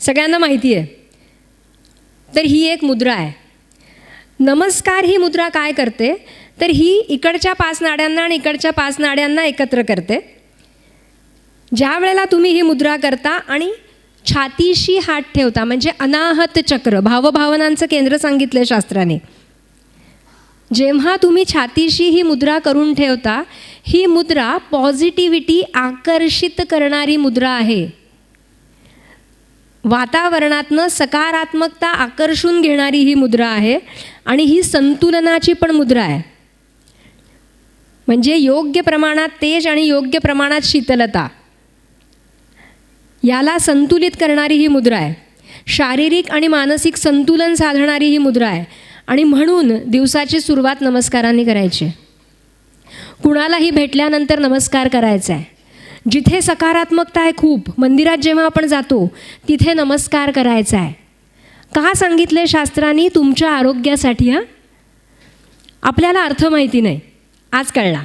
सगळ्यांना माहिती आहे, तर ही एक मुद्रा आहे. नमस्कार ही मुद्रा काय करते, तर ही इकडच्या 5 नाड्यांना आणि इकडच्या 5 नाड्यांना एकत्र करते. ज्या वेळेला तुम्ही ही मुद्रा करता आणि छातीशी हात ठेवता, म्हणजे अनाहत चक्र, भावभावनांचं केंद्र सांगितलं शास्त्राने. जेव्हा तुम्ही छातीशी ही मुद्रा करून ठेवता, ही मुद्रा पॉझिटिव्हिटी आकर्षित करणारी मुद्रा आहे. वातावरणातनं सकारात्मकता आकर्षून घेणारी ही मुद्रा आहे आणि ही संतुलनाची पण मुद्रा आहे. म्हणजे योग्य प्रमाणात तेज आणि योग्य प्रमाणात शीतलता याला संतुलित करणारी ही मुद्रा आहे. शारीरिक आणि मानसिक संतुलन साधणारी ही मुद्रा आहे. आणि म्हणून दिवसाची सुरुवात नमस्कारांनी करायची. कुणालाही भेटल्यानंतर नमस्कार करायचा आहे. जिथे सकारात्मकता आहे खूप, मंदिरात जेव्हा आपण जातो तिथे नमस्कार करायचा आहे. का सांगितले शास्त्रांनी? तुमच्या आरोग्यासाठी. आपल्याला अर्थ माहिती नाही, आज कळला.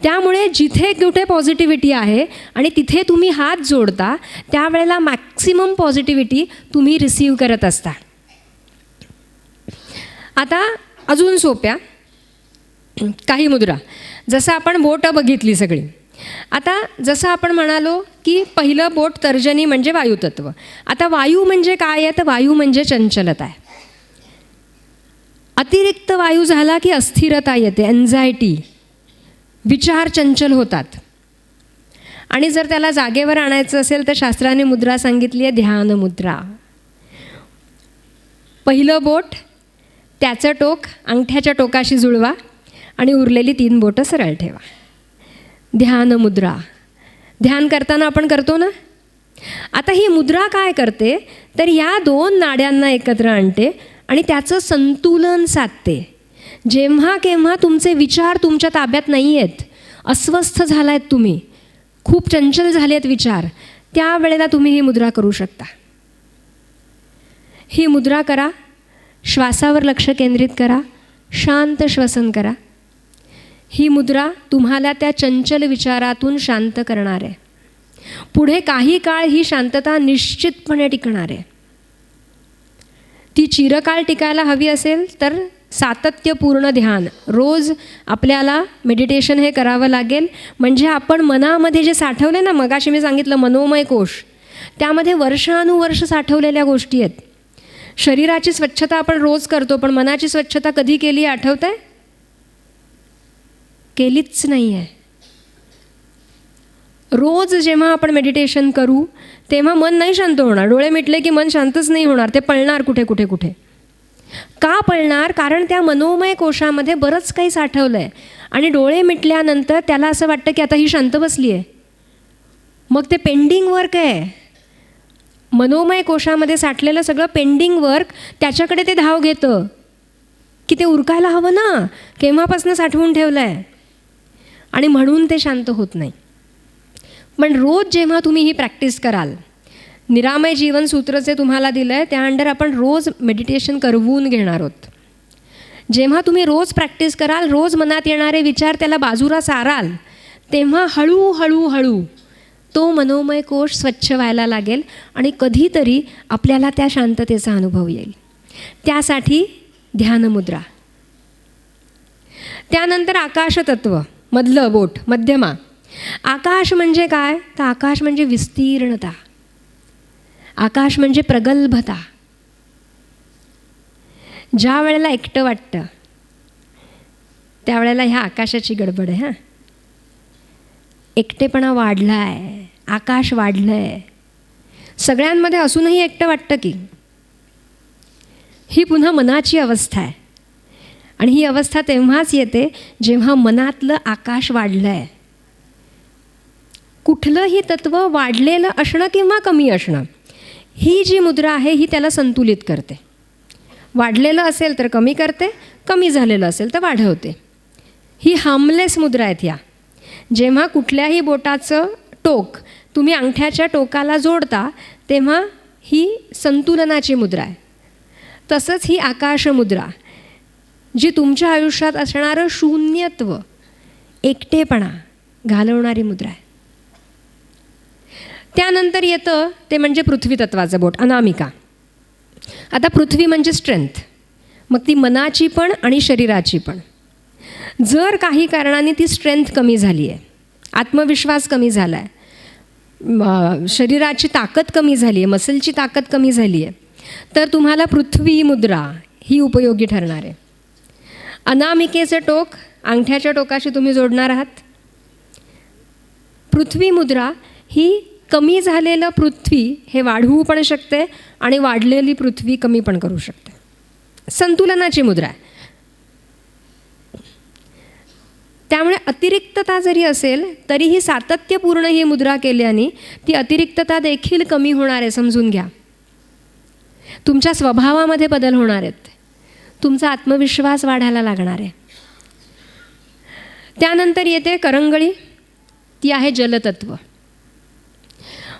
त्यामुळे जिथे कुठे पॉझिटिव्हिटी आहे आणि तिथे तुम्ही हात जोडता त्यावेळेला मॅक्सिमम पॉझिटिव्हिटी तुम्ही रिसीव करत असता. आता अजून सोप्या काही मुद्रा, जसं आपण बोटं बघितली सगळी. आता जसं आपण म्हणालो की पहिलं बोट तर्जनी म्हणजे वायुतत्व. आता वायू म्हणजे काय आहे, तर वायू म्हणजे चंचलता आहे. अतिरिक्त वायू झाला की अस्थिरता येते, एन्झायटी, विचार चंचल होतात. आणि जर त्याला जागेवर आणायचं असेल तर शास्त्राने मुद्रा सांगितली आहे, ध्यान मुद्रा. पहिलं बोट त्याचं टोक अंगठ्याच्या टोकाशी जुळवा आणि उरलेली 3 बोटं सरळ ठेवा. ध्यान मुद्रा. ध्यान करताना आपण करतो ना. आता ही मुद्रा काय करते, तर या 2 नाड्यांना एकत्र आणते आणि त्याचं संतुलन साधते. जेव्हा केव्हा तुमचे विचार तुमच्या ताब्यात नाही आहेत, अस्वस्थ झाला आहेत तुम्ही, खूप चंचल झाले आहेत विचार, त्यावेळेला तुम्ही ही मुद्रा करू शकता. ही मुद्रा करा. श्वासावर लक्ष केंद्रित करा. शांत श्वसन करा. ही मुद्रा तुम्हाला त्या चंचल विचारातून शांत करणार आहे. पुढे काही काळ ही शांतता निश्चितपणे टिकणार आहे. ती चिरकाळ टिकायला हवी असेल तर सातत्यपूर्ण ध्यान, रोज आपल्याला मेडिटेशन हे करावं लागेल. म्हणजे आपण मनामध्ये जे साठवले ना, मगाशी मी सांगितलं मनोमय कोश, त्यामध्ये वर्षानुवर्ष साठवलेल्या गोष्टी आहेत. शरीराची स्वच्छता आपण रोज करतो, पण मनाची स्वच्छता कधी केली आठवत आहे? केलीच नाही आहे. रोज जेव्हा आपण मेडिटेशन करू तेव्हा मन नाही शांत होणार. डोळे मिटले की मन शांतच नाही होणार, ते पळणार कुठे कुठे कुठे. का पळणार? कारण त्या मनोमय कोशामध्ये बरंच काही साठवलं आहे आणि डोळे मिटल्यानंतर त्याला असं वाटतं की आता ही शांत बसली आहे. मग ते पेंडिंग वर्क आहे. मनोमय कोशामध्ये साठलेलं सगळं पेंडिंग वर्क, त्याच्याकडे ते धाव घेतं. की ते उरकायला हवं ना, केव्हापासून साठवून ठेवलं आहे, आणि म्हणून ते शांत होत नाही. पण रोज जेव्हा तुम्ही ही प्रॅक्टिस कराल, निरामय जीवनसूत्र जे तुम्हाला दिलं आहे त्या अंडर आपण रोज मेडिटेशन करवून घेणार आहोत. जेव्हा तुम्ही रोज प्रॅक्टिस कराल, रोज मनात येणारे विचार त्याला बाजूला साराल, तेव्हा हळूहळू तो मनोमय कोश स्वच्छ व्हायला लागेल आणि कधीतरी आपल्याला त्या शांततेचा अनुभव येईल. त्यासाठी ध्यानमुद्रा. त्यानंतर आकाशतत्व, मधलं बोट, मध्यमा. आकाश म्हणजे काय? तर आकाश म्हणजे विस्तीर्णता, आकाश म्हणजे प्रगल्भता. ज्या वेळेला एकटं वाटतं त्यावेळेला ह्या आकाशाची गडबड आहे. एकटेपणा वाढला आहे, आकाश वाढलं आहे. सगळ्यांमध्ये असूनही एकटं वाटतं की, ही पुन्हा मनाची अवस्था आहे. आणि ही अवस्था तेव्हाच येते जेव्हा मनातलं आकाश वाढलं आहे. कुठलंही तत्त्व वाढलेलं असणं किंवा कमी असणं, ही जी मुद्रा आहे ही त्याला संतुलित करते. वाढलेलं असेल तर कमी करते, कमी झालेलं असेल तर वाढवते. ही हार्मलेस मुद्रा आहेत ह्या. जेव्हा कुठल्याही बोटाचं टोक तुम्ही अंगठ्याच्या टोकाला जोडता तेव्हा ही संतुलनाची मुद्रा आहे. तसंच ही आकाशमुद्रा, जी तुमच्या आयुष्यात असणारं शून्यत्व, एकटेपणा घालवणारी मुद्रा आहे. त्यानंतर येतं ते म्हणजे पृथ्वी तत्वाचं बोट, अनामिका. आता पृथ्वी म्हणजे स्ट्रेंथ, मग ती मनाची पण आणि शरीराची पण. जर काही कारणाने ती स्ट्रेंथ कमी झाली आहे, आत्मविश्वास कमी झाला आहे, शरीराची ताकद कमी झाली आहे, मसलची ताकद कमी झाली आहे, तर तुम्हाला पृथ्वी मुद्रा ही उपयोगी ठरणार आहे. अनामिकेचं टोक अंगठ्याच्या टोकाशी तुम्ही जोडणार आहात. पृथ्वी मुद्रा ही कमी झालेलं पृथ्वी हे वाढवू पण शकते आणि वाढलेली पृथ्वी कमी पण करू शकते. संतुलनाची मुद्रा आहे. त्यामुळे अतिरिक्तता जरी असेल तरीही सातत्यपूर्ण ही मुद्रा केल्याने ती अतिरिक्तता देखील कमी होणार आहे, समजून घ्या. तुमच्या स्वभावामध्ये बदल होणार आहेत, तुमचा आत्मविश्वास वाढायला लागणार आहे. त्यानंतर येते करंगळी, ती आहे जलतत्व.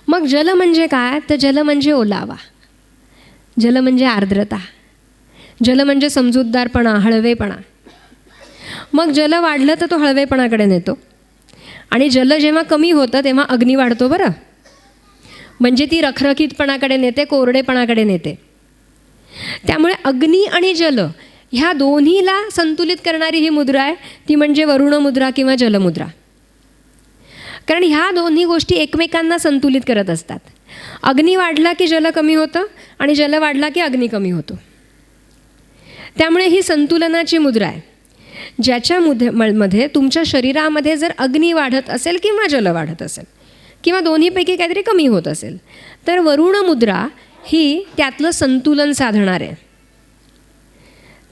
मग जल म्हणजे काय? तर जल म्हणजे ओलावा, जल म्हणजे आर्द्रता, जल म्हणजे समजूतदारपणा, हळवेपणा. मग जल वाढलं तर तो हळवेपणाकडे नेतो, आणि जल जेव्हा कमी होतं तेव्हा अग्नी वाढतो. बरं, म्हणजे ती रखरखीतपणाकडे नेते, कोरडेपणाकडे नेते. त्यामुळे अग्नी आणि जल ह्या दोन्हीला संतुलित करणारी ही मुद्रा आहे, ती म्हणजे वरुण मुद्रा किंवा जलमुद्रा. कारण ह्या दोन्ही गोष्टी एकमेकांना संतुलित करत असतात. अग्नी वाढला की जल कमी होतं आणि जल वाढला की अग्नी कमी होतो. त्यामुळे ही संतुलनाची मुद्रा आहे, ज्याच्यामध्ये तुमच्या शरीरामध्ये जर अग्नी वाढत असेल किंवा जल वाढत असेल किंवा दोन्हीपैकी काहीतरी कमी होत असेल तर वरुण मुद्रा ही त्यातलं संतुलन साधणार आहे.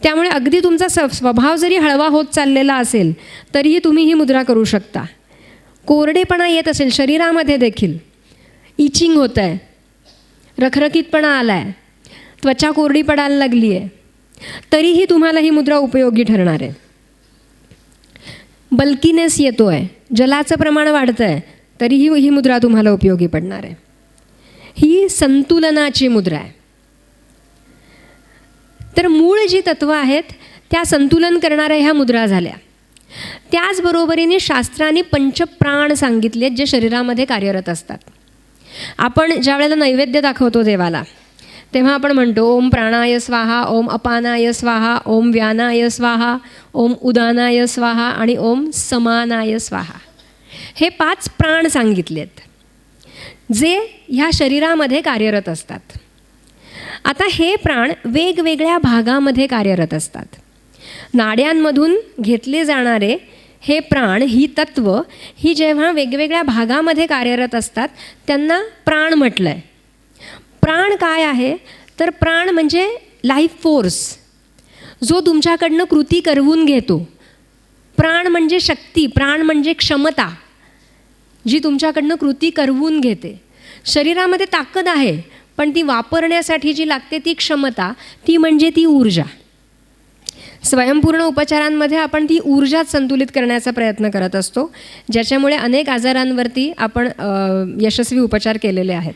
त्यामुळे अगदी तुमचा स्वभाव जरी हळवा होत चाललेला असेल तरीही तुम्ही ही मुद्रा करू शकता. कोरडेपणा येत असेल शरीरामध्ये देखील, इचिंग होतं आहे, रखरखीतपणा आला आहे, त्वचा कोरडी पडायला लागली आहे, तरीही तुम्हाला ही मुद्रा उपयोगी ठरणार आहे. बल्कीनेस येतो आहे, जलाचं प्रमाण वाढतं आहे, तरीही ही मुद्रा तुम्हाला उपयोगी पडणार आहे. ही संतुलनाची मुद्रा आहे. तर मूळ जी तत्त्व आहेत त्या संतुलन करणाऱ्या ह्या मुद्रा झाल्या. त्याचबरोबरीने शास्त्रांनी पंचप्राण सांगितलेत जे शरीरामध्ये कार्यरत असतात. आपण ज्या वेळेला नैवेद्य दाखवतो देवाला तेव्हा आपण म्हणतो ओम प्राणाय स्वाहा, ओम अपानाय स्वाहा, ओम व्यानाय स्वाहा, ओम उदानाय स्वाहा आणि ओम समानाय स्वाहा. हे 5 प्राण सांगितलेत जे ह्या शरीरामध्ये कार्यरत असतात. आता हे प्राण वेगवेगळ्या भागामध्ये कार्यरत असतात. नाड्यांमधून घेतले जाणारे हे प्राण, ही तत्व ही जेव्हा वेगवेगळ्या भागामध्ये कार्यरत असतात त्यांना प्राण म्हटलं आहे. प्राण काय आहे तर प्राण म्हणजे लाईफ फोर्स, जो तुमच्याकडनं कृती करवून घेतो. प्राण म्हणजे शक्ती, प्राण म्हणजे क्षमता जी तुमच्याकडनं कृती करवून घेते. शरीरामध्ये ताकद आहे पण ती वापरण्यासाठी जी लागते ती क्षमता, ती म्हणजे ती ऊर्जा. स्वयंपूर्ण उपचारांमध्ये आपण ती ऊर्जा संतुलित करण्याचा प्रयत्न करत असतो, ज्याच्यामुळे अनेक आजारांवरती आपण यशस्वी उपचार केलेले आहेत.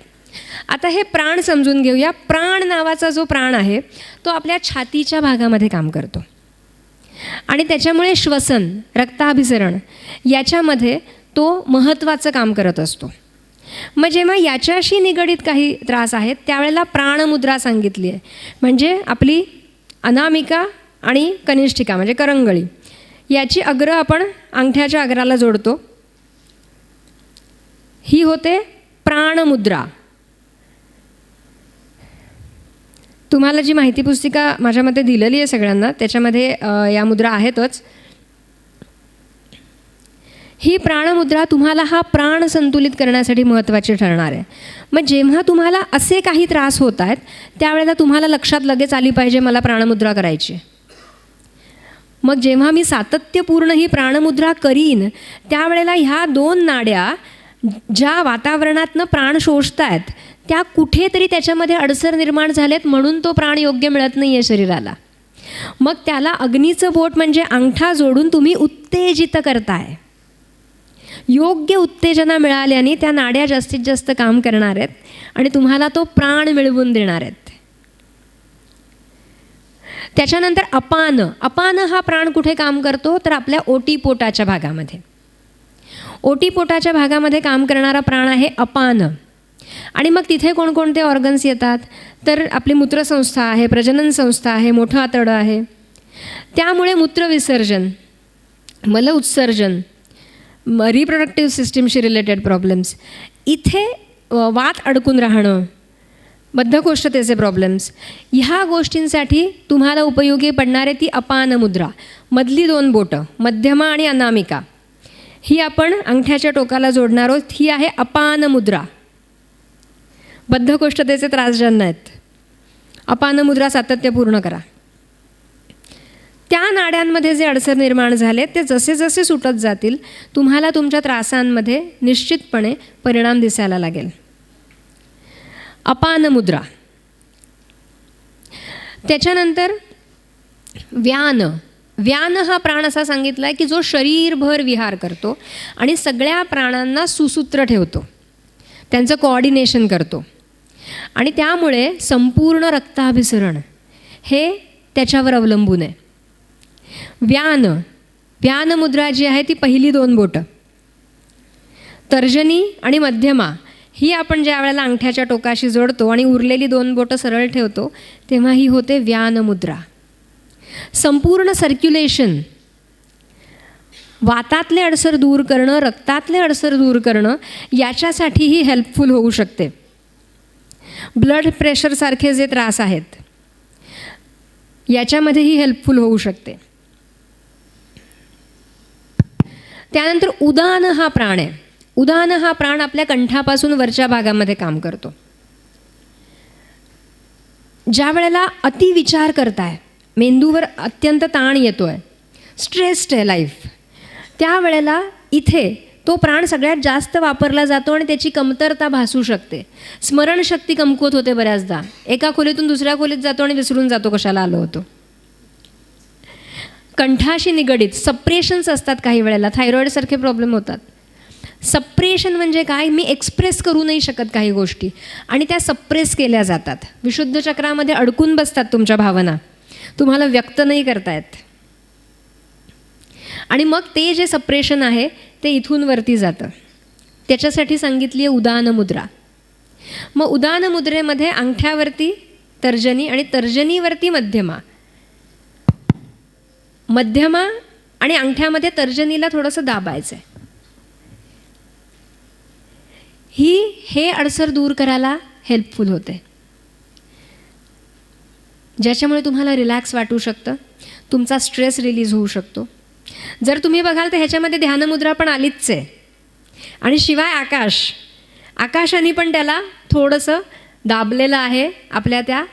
आता हे प्राण समजून घेऊया. प्राण नावाचा जो प्राण आहे तो आपल्या छातीच्या भागामध्ये काम करतो आणि त्याच्यामुळे श्वसन, रक्ताभिसरण याच्यामध्ये तो महत्त्वाचं काम करत असतो. मग जेव्हा याच्याशी निगडीत काही त्रास आहेत त्यावेळेला प्राणमुद्रा सांगितली आहे. म्हणजे आपली अनामिका आणि कनिष्ठिका म्हणजे करंगळी याची अग्र आपण अंगठ्याच्या अग्राला जोडतो. ही होते प्राणमुद्रा. तुम्हाला जी माहिती पुस्तिका माझ्यामध्ये दिलेली आहे सगळ्यांना त्याच्यामध्ये या मुद्रा आहेतच. ही प्राणमुद्रा तुम्हाला हा प्राण संतुलित करण्यासाठी महत्त्वाची ठरणार आहे. मग जेव्हा तुम्हाला असे काही त्रास होत आहेत त्यावेळेला तुम्हाला लक्षात लगेच आली पाहिजे मला प्राणमुद्रा करायची. मग जेव्हा मी सातत्यपूर्ण ही प्राणमुद्रा करीन त्यावेळेला ह्या 2 नाड्या ज्या वातावरणातनं प्राण शोषत आहेत त्या कुठेतरी त्याच्यामध्ये अडसर निर्माण झालेत म्हणून तो प्राण योग्य मिळत नाही आहे शरीराला. मग त्याला अग्नीचं बोट म्हणजे अंगठा जोडून तुम्ही उत्तेजित करताय. योग्य उत्तेजना मिळाल्याने त्या नाड्या जास्तीत जास्त काम करणार आहेत आणि तुम्हाला तो प्राण मिळवून देणार आहेत. त्याच्यानंतर अपान. अपान हा प्राण कुठे काम करतो तर आपल्या ओटीपोटाच्या भागामध्ये. ओटीपोटाच्या भागामध्ये काम करणारा प्राण आहे अपान. आणि मग तिथे कोणकोणते ऑर्गन्स येतात तर आपली मूत्रसंस्था आहे, प्रजनन संस्था आहे, मोठं आतडं आहे. त्यामुळे मूत्रविसर्जन, मल उत्सर्जन, रिप्रोडक्टिव्ह सिस्टीमशी रिलेटेड प्रॉब्लेम्स, इथे वात अडकून राहणं, बद्धकोष्ठतेचे प्रॉब्लेम्स, ह्या गोष्टींसाठी तुम्हाला उपयोगी पडणारे ती अपान मुद्रा. मधली 2 बोटं मध्यमा आणि अनामिका ही आपण अंगठ्याच्या टोकाला जोडणार आहोत. ही आहे अपान मुद्रा. बद्धकोष्ठतेचे त्रास ज्यांना आहेत अपान मुद्रा सातत्यपूर्ण करा. त्या नाड्यांमध्ये जे अडसर निर्माण झाले ते जसे जसे सुटत जातील तुम्हाला तुमच्या त्रासांमध्ये निश्चितपणे परिणाम दिसायला लागेल. अपान मुद्रा. त्याच्यानंतर व्यान. व्यान हा प्राण असा सांगितला आहे की जो शरीरभर विहार करतो आणि सगळ्या प्राणांना सुसूत्र ठेवतो, त्यांचं कोऑर्डिनेशन करतो आणि त्यामुळे संपूर्ण रक्ताभिसरण हे त्याच्यावर अवलंबून आहे. व्यान. व्यान मुद्रा जी आहे ती पहिली 2 बोटं तर्जनी आणि मध्यमा ही आपण ज्या वेळेला अंगठ्याच्या टोकाशी जोडतो आणि उरलेली 2 बोटं सरळ ठेवतो तेव्हा ही होते व्यान मुद्रा. संपूर्ण सर्क्युलेशन, वातातले अडसर दूर करणं, रक्तातले अडसर दूर करणं याच्यासाठी ही हेल्पफुल होऊ शकते. ब्लड प्रेशरसारखे जे त्रास आहेत याच्यामध्ये ही हेल्पफुल होऊ शकते. त्यानंतर उदान हा प्राण आहे. उदान हा प्राण आपल्या कंठापासून वरच्या भागामध्ये काम करतो. ज्या वेळेला अतिविचार करताय, मेंदूवर अत्यंत ताण येतो आहे, स्ट्रेस्ड आहे लाईफ, त्यावेळेला इथे तो प्राण सगळ्यात जास्त वापरला जातो आणि त्याची कमतरता भासू शकते. स्मरणशक्ती कमकुवत होते बऱ्याचदा. एका खोलीतून दुसऱ्या खोलीत जातो आणि विसरून जातो कशाला आलो होतो. कंठाशी निगडीत सप्रेशन्स असतात काही वेळेला, थायरॉईडसारखे प्रॉब्लेम होतात. सप्रेशन म्हणजे काय, मी एक्सप्रेस करू नाही शकत काही गोष्टी आणि त्या सप्रेस केल्या जातात. विशुद्ध चक्रामध्ये अडकून बसतात तुमच्या भावना, तुम्हाला व्यक्त नाही करतायत आणि मग ते जे सप्रेशन आहे ते इथून वरती जातं. त्याच्यासाठी सांगितली आहे उदान मुद्रा. मग उदान मुद्रेमध्ये अंगठ्यावरती तर्जनी आणि तर्जनीवरती मध्यमा. मध्यमा आणि अंगठ्यामध्ये तर्जनीला थोडंसं दाबायचं आहे. हे अडसर दूर करायला हेल्पफुल होते, ज्याच्यामुळे तुम्हाला रिलॅक्स वाटू शकतं, तुमचा स्ट्रेस रिलीज होऊ शकतो. जर तुम्ही बघाल तर ह्याच्यामध्ये ध्यानमुद्रा पण आलीच आहे आणि शिवाय आकाशाने पण त्याला थोडंसं दाबलेलं आहे आपल्या त्या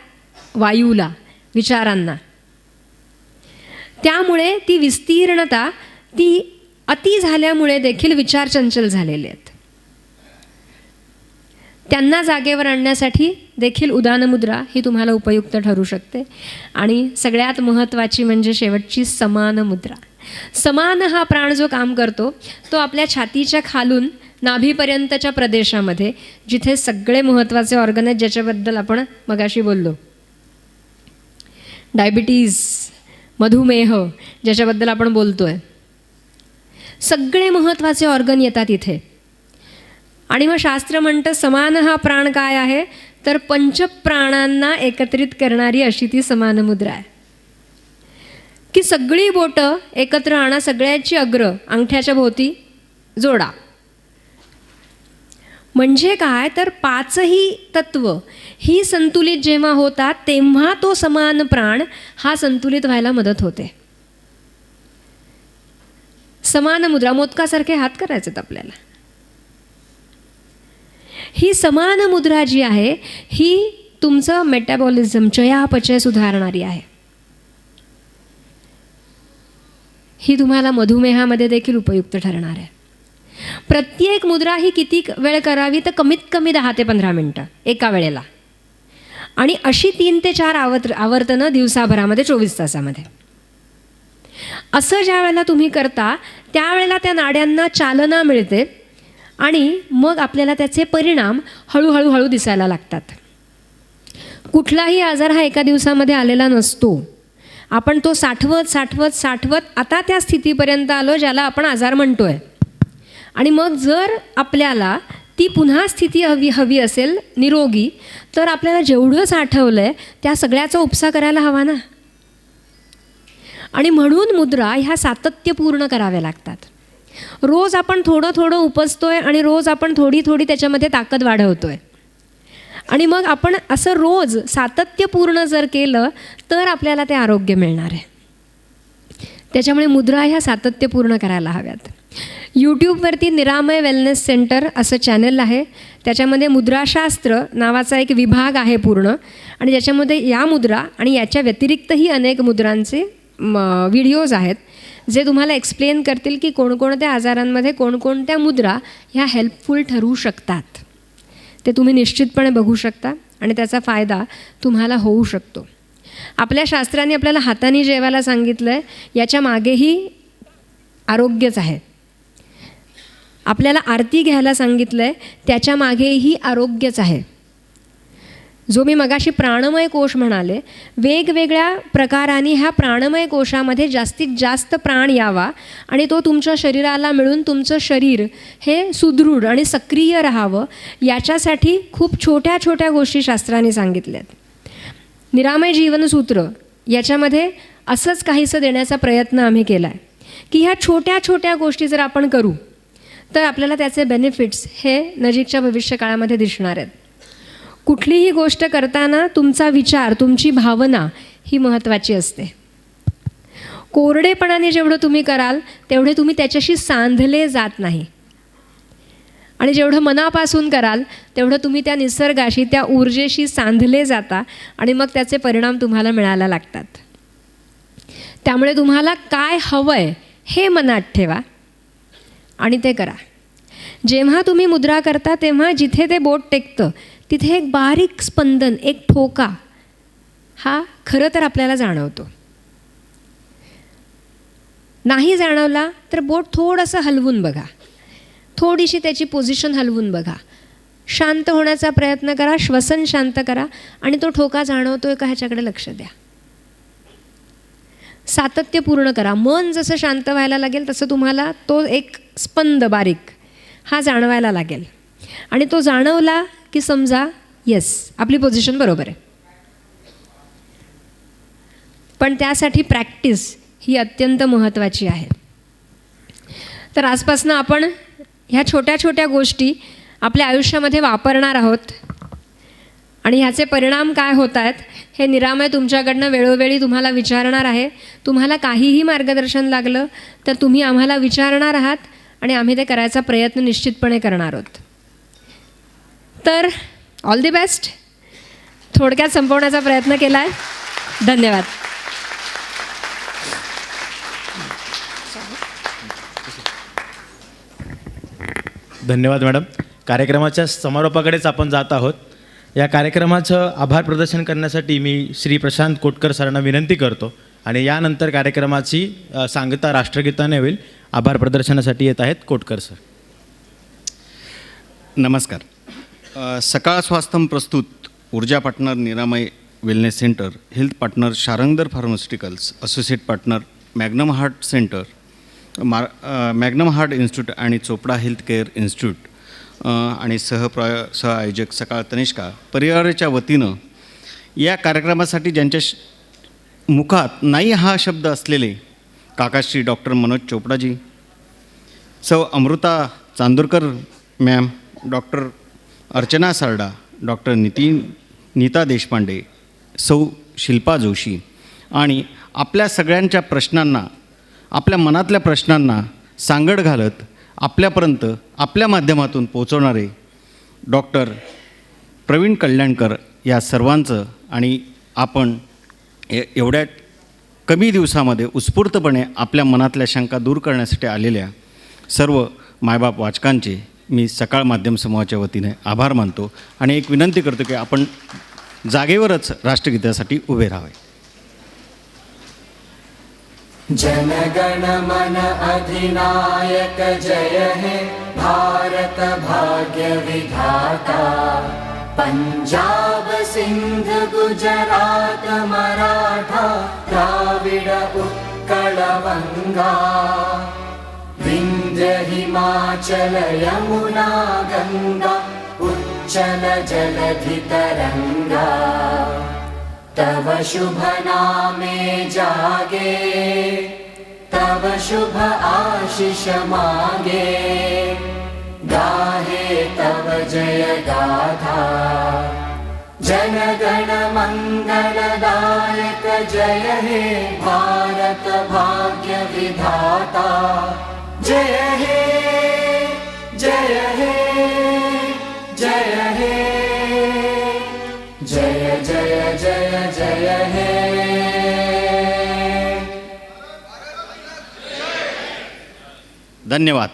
वायूला, विचारांना. त्यामुळे ती विस्तीर्णता ती अति झाल्यामुळे देखील विचार चंचल झालेले आहेत. त्यांना जागेवर आणण्यासाठी देखील उदान मुद्रा ही तुम्हाला उपयुक्त ठरू शकते. आणि सगळ्यात महत्त्वाची म्हणजे शेवटची समान मुद्रा. समान हा प्राण जो काम करतो तो आपल्या छातीच्या खालून नाभीपर्यंतच्या प्रदेशामध्ये, जिथे सगळे महत्त्वाचे ऑर्गन आहेत ज्याच्याबद्दल आपण मगाशी बोललो, डायबिटीज, मधुमेह ज्याच्याबद्दल आपण बोलतोय, सगळे महत्त्वाचे ऑर्गन येतात इथे. आणि मग शास्त्र म्हणतं समान हा प्राण काय आहे, तर पंचप्राणांना एकत्रित करणारी अशी ती समान मुद्रा आहे की सगळी बोटं एकत्र आणा, सगळ्याची अग्र अंगठ्याच्या भोवती जोडा. म्हणजे काय, तर पाचही तत्व ही संतुलित जेव्हा होतात तेव्हा तो समान प्राण हा संतुलित व्हायला मदत होते. समान मुद्रा, मोदकासारखे हात करायचेत आपल्याला. ही समान मुद्रा जी आहे ही तुमचं मेटाबॉलिझम, चयापचय सुधारणारी आहे. ही तुम्हाला मधुमेहामध्ये देखील उपयुक्त ठरणार आहे. प्रत्येक मुद्रा ही किती वेळ करावी, तर कमीत कमी 10 ते 15 मिनटं एका वेळेला. आणि अशी 3 ते 4 आवर्तनं दिवसाभरामध्ये 24 तासामध्ये. असं ज्या वेळेला तुम्ही करता त्यावेळेला त्या नाड्यांना चालना मिळते आणि मग आपल्याला त्याचे परिणाम हळूहळू दिसायला लागतात. कुठलाही आजार हा एका दिवसामध्ये आलेला नसतो. आपण तो साठवत आता त्या स्थितीपर्यंत आलो ज्याला आपण आजार म्हणतोय. आणि मग जर आपल्याला ती पुन्हा स्थिती हवी असेल निरोगी, तर आपल्याला जेवढं साठवलं आहे त्या सगळ्याचा उपसा करायला हवा ना. आणि म्हणून मुद्रा ह्या सातत्यपूर्ण कराव्या लागतात. रोज आपण थोडं उपसतोय आणि रोज आपण थोडी त्याच्यामध्ये ताकद वाढवतोय. आणि मग आपण असं रोज सातत्यपूर्ण जर केलं तर आपल्याला ते आरोग्य मिळणार आहे. त्याच्यामुळे मुद्रा ह्या सातत्यपूर्ण करायला हव्यात. यूट्यूबवरती निरामय वेलनेस सेंटर असं चॅनल आहे. त्याच्यामध्ये मुद्राशास्त्र नावाचा एक विभाग आहे पूर्ण. आणि ज्याच्यामध्ये या मुद्रा आणि याच्या व्यतिरिक्तही अनेक मुद्रांचे व्हिडिओज आहेत जे तुम्हाला एक्सप्लेन करतील की कोणकोणत्या आजारांमध्ये कोणकोणत्या मुद्रा ह्या हेल्पफुल ठरू शकतात. ते तुम्ही निश्चितपणे बघू शकता आणि त्याचा फायदा तुम्हाला होऊ शकतो. आपल्या शास्त्राने आपल्याला हाताने जेवायला सांगितलं आहे, याच्या मागेही आरोग्यच आहे. आपल्याला आरती घ्यायला सांगितलं आहे, त्याच्या मागेही आरोग्यच आहे. जो मी मगाशी प्राणमय कोश म्हणाले, वेगवेगळ्या प्रकाराने ह्या प्राणमय कोशामध्ये जास्तीत जास्त प्राण यावा आणि तो तुमच्या शरीराला मिळून तुमचं शरीर हे सुदृढ आणि सक्रिय राहावं, याच्यासाठी खूप छोट्या छोट्या गोष्टी शास्त्राने सांगितल्यात. निरामय जीवनसूत्र याच्यामध्ये असंच काहीसं देण्याचा प्रयत्न आम्ही केला आहे की ह्या छोट्या छोट्या गोष्टी जर आपण करू तर आपल्याला त्याचे बेनिफिट्स हे नजीकच्या भविष्यकाळामध्ये दिसणार आहेत. कुठलीही गोष्ट करताना तुमचा विचार, तुमची भावना ही महत्त्वाची असते. कोरडेपणाने जेवढं तुम्ही कराल तेवढे तुम्ही त्याच्याशी सांधले जात नाही. आणि जेवढं मनापासून कराल तेवढं तुम्ही त्या निसर्गाशी, त्या ऊर्जेशी सांधले जाता आणि मग त्याचे परिणाम तुम्हाला मिळायला लागतात. त्यामुळे तुम्हाला काय हवं आहे हे मनात ठेवा आणि ते करा. जेव्हा तुम्ही मुद्रा करता तेव्हा जिथे ते बोट टेकतं तिथे एक बारीक स्पंदन, एक ठोका हा खरं तर आपल्याला जाणवतो. नाही जाणवला तर बोट थोडंसं हलवून बघा, थोडीशी त्याची पोझिशन हलवून बघा. शांत होण्याचा प्रयत्न करा, श्वसन शांत करा आणि तो ठोका जाणवतोय का ह्याच्याकडे लक्ष द्या. सातत्यपूर्ण करा. मन जसं शांत व्हायला लागेल तसं तुम्हाला तो एक स्पंद बारीक हा जाणवायला लागेल. आणि तो जाणवला की समजा येस, आपली पोझिशन बरोबर आहे. पण त्यासाठी प्रॅक्टिस ही अत्यंत महत्त्वाची आहे. तर आजपासून आपण ह्या छोट्या छोट्या गोष्टी आपल्या आयुष्यामध्ये वापरणार आहोत आणि ह्याचे परिणाम काय होत आहेत हे निरामय तुमच्याकडनं वेळोवेळी तुम्हाला विचारणार आहे. तुम्हाला काहीही मार्गदर्शन लागलं तर तुम्ही आम्हाला विचारणार आहात आणि आम्ही ते करायचा प्रयत्न निश्चितपणे करणार आहोत. तर ऑल दी बेस्ट. थोडक्यात संपवण्याचा प्रयत्न केला आहे. धन्यवाद. धन्यवाद मॅडम. कार्यक्रमाच्या समारोपाकडेच आपण जात आहोत. या कार्यक्रमाचं आभार प्रदर्शन करण्यासाठी मी श्री प्रशांत कोटकर सरांना विनंती करतो आणि यानंतर कार्यक्रमाची सांगता राष्ट्रगीताने होईल. आभार प्रदर्शनासाठी येत आहेत कोटकर सर. नमस्कार. सकाळ स्वास्थ्यम प्रस्तुत ऊर्जा पार्टनर निरामय wellness centre, health partner Sharangdhar pharmaceuticals, associate partner Magnum heart centre, Magnum heart institute आणि चोपडा हेल्थ केअर इन्स्टिट्यूट आणि सहआयोजक सकाळ तनिष्का परिवाराच्या वतीनं या कार्यक्रमासाठी ज्यांच्या मुखात नाही हा शब्द असलेले काकाश्री डॉक्टर मनोज चोपडाजी, सौ Amruta Chandorkar ma'am, doctor Archana Sarda, doctor Nita Deshpande, सौ शिल्पा जोशी आणि आपल्या सगळ्यांच्या प्रश्नांना, आपल्या मनातल्या प्रश्नांना सांगड घालत आपल्यापर्यंत आपल्या माध्यमातून पोचवणारे डॉक्टर प्रवीण कल्याणकर या सर्वांचं आणि आपण एवढ्या कमी दिवसामध्ये उत्स्फूर्तपणे आपल्या मनातल्या शंका दूर करण्यासाठी आलेल्या सर्व मायबाप वाचकांचे मी सकाळ माध्यम समूहाच्या वतीने आभार मानतो आणि एक विनंती करतो की आपण जागेवरच राष्ट्रगीतासाठी उभे राहावे. जनगण मन अधिनायक जय हे भारत भाग्य विधाता. पंजाब सिंध गुजरात मराठा द्राविड उत्कल बंगा. विंध्य हिमाचल यमुना गंगा उच्चल जलधि तरंगा. तव शुभ नामे जागे, तव शुभ आशीष मागे. गाहे तव जय गाथा, जनगण मंगलदायक जय हे भारत भाग्य विधाता. जय हे जय हे जय हे जय जय जय जय हे. धन्यवाद.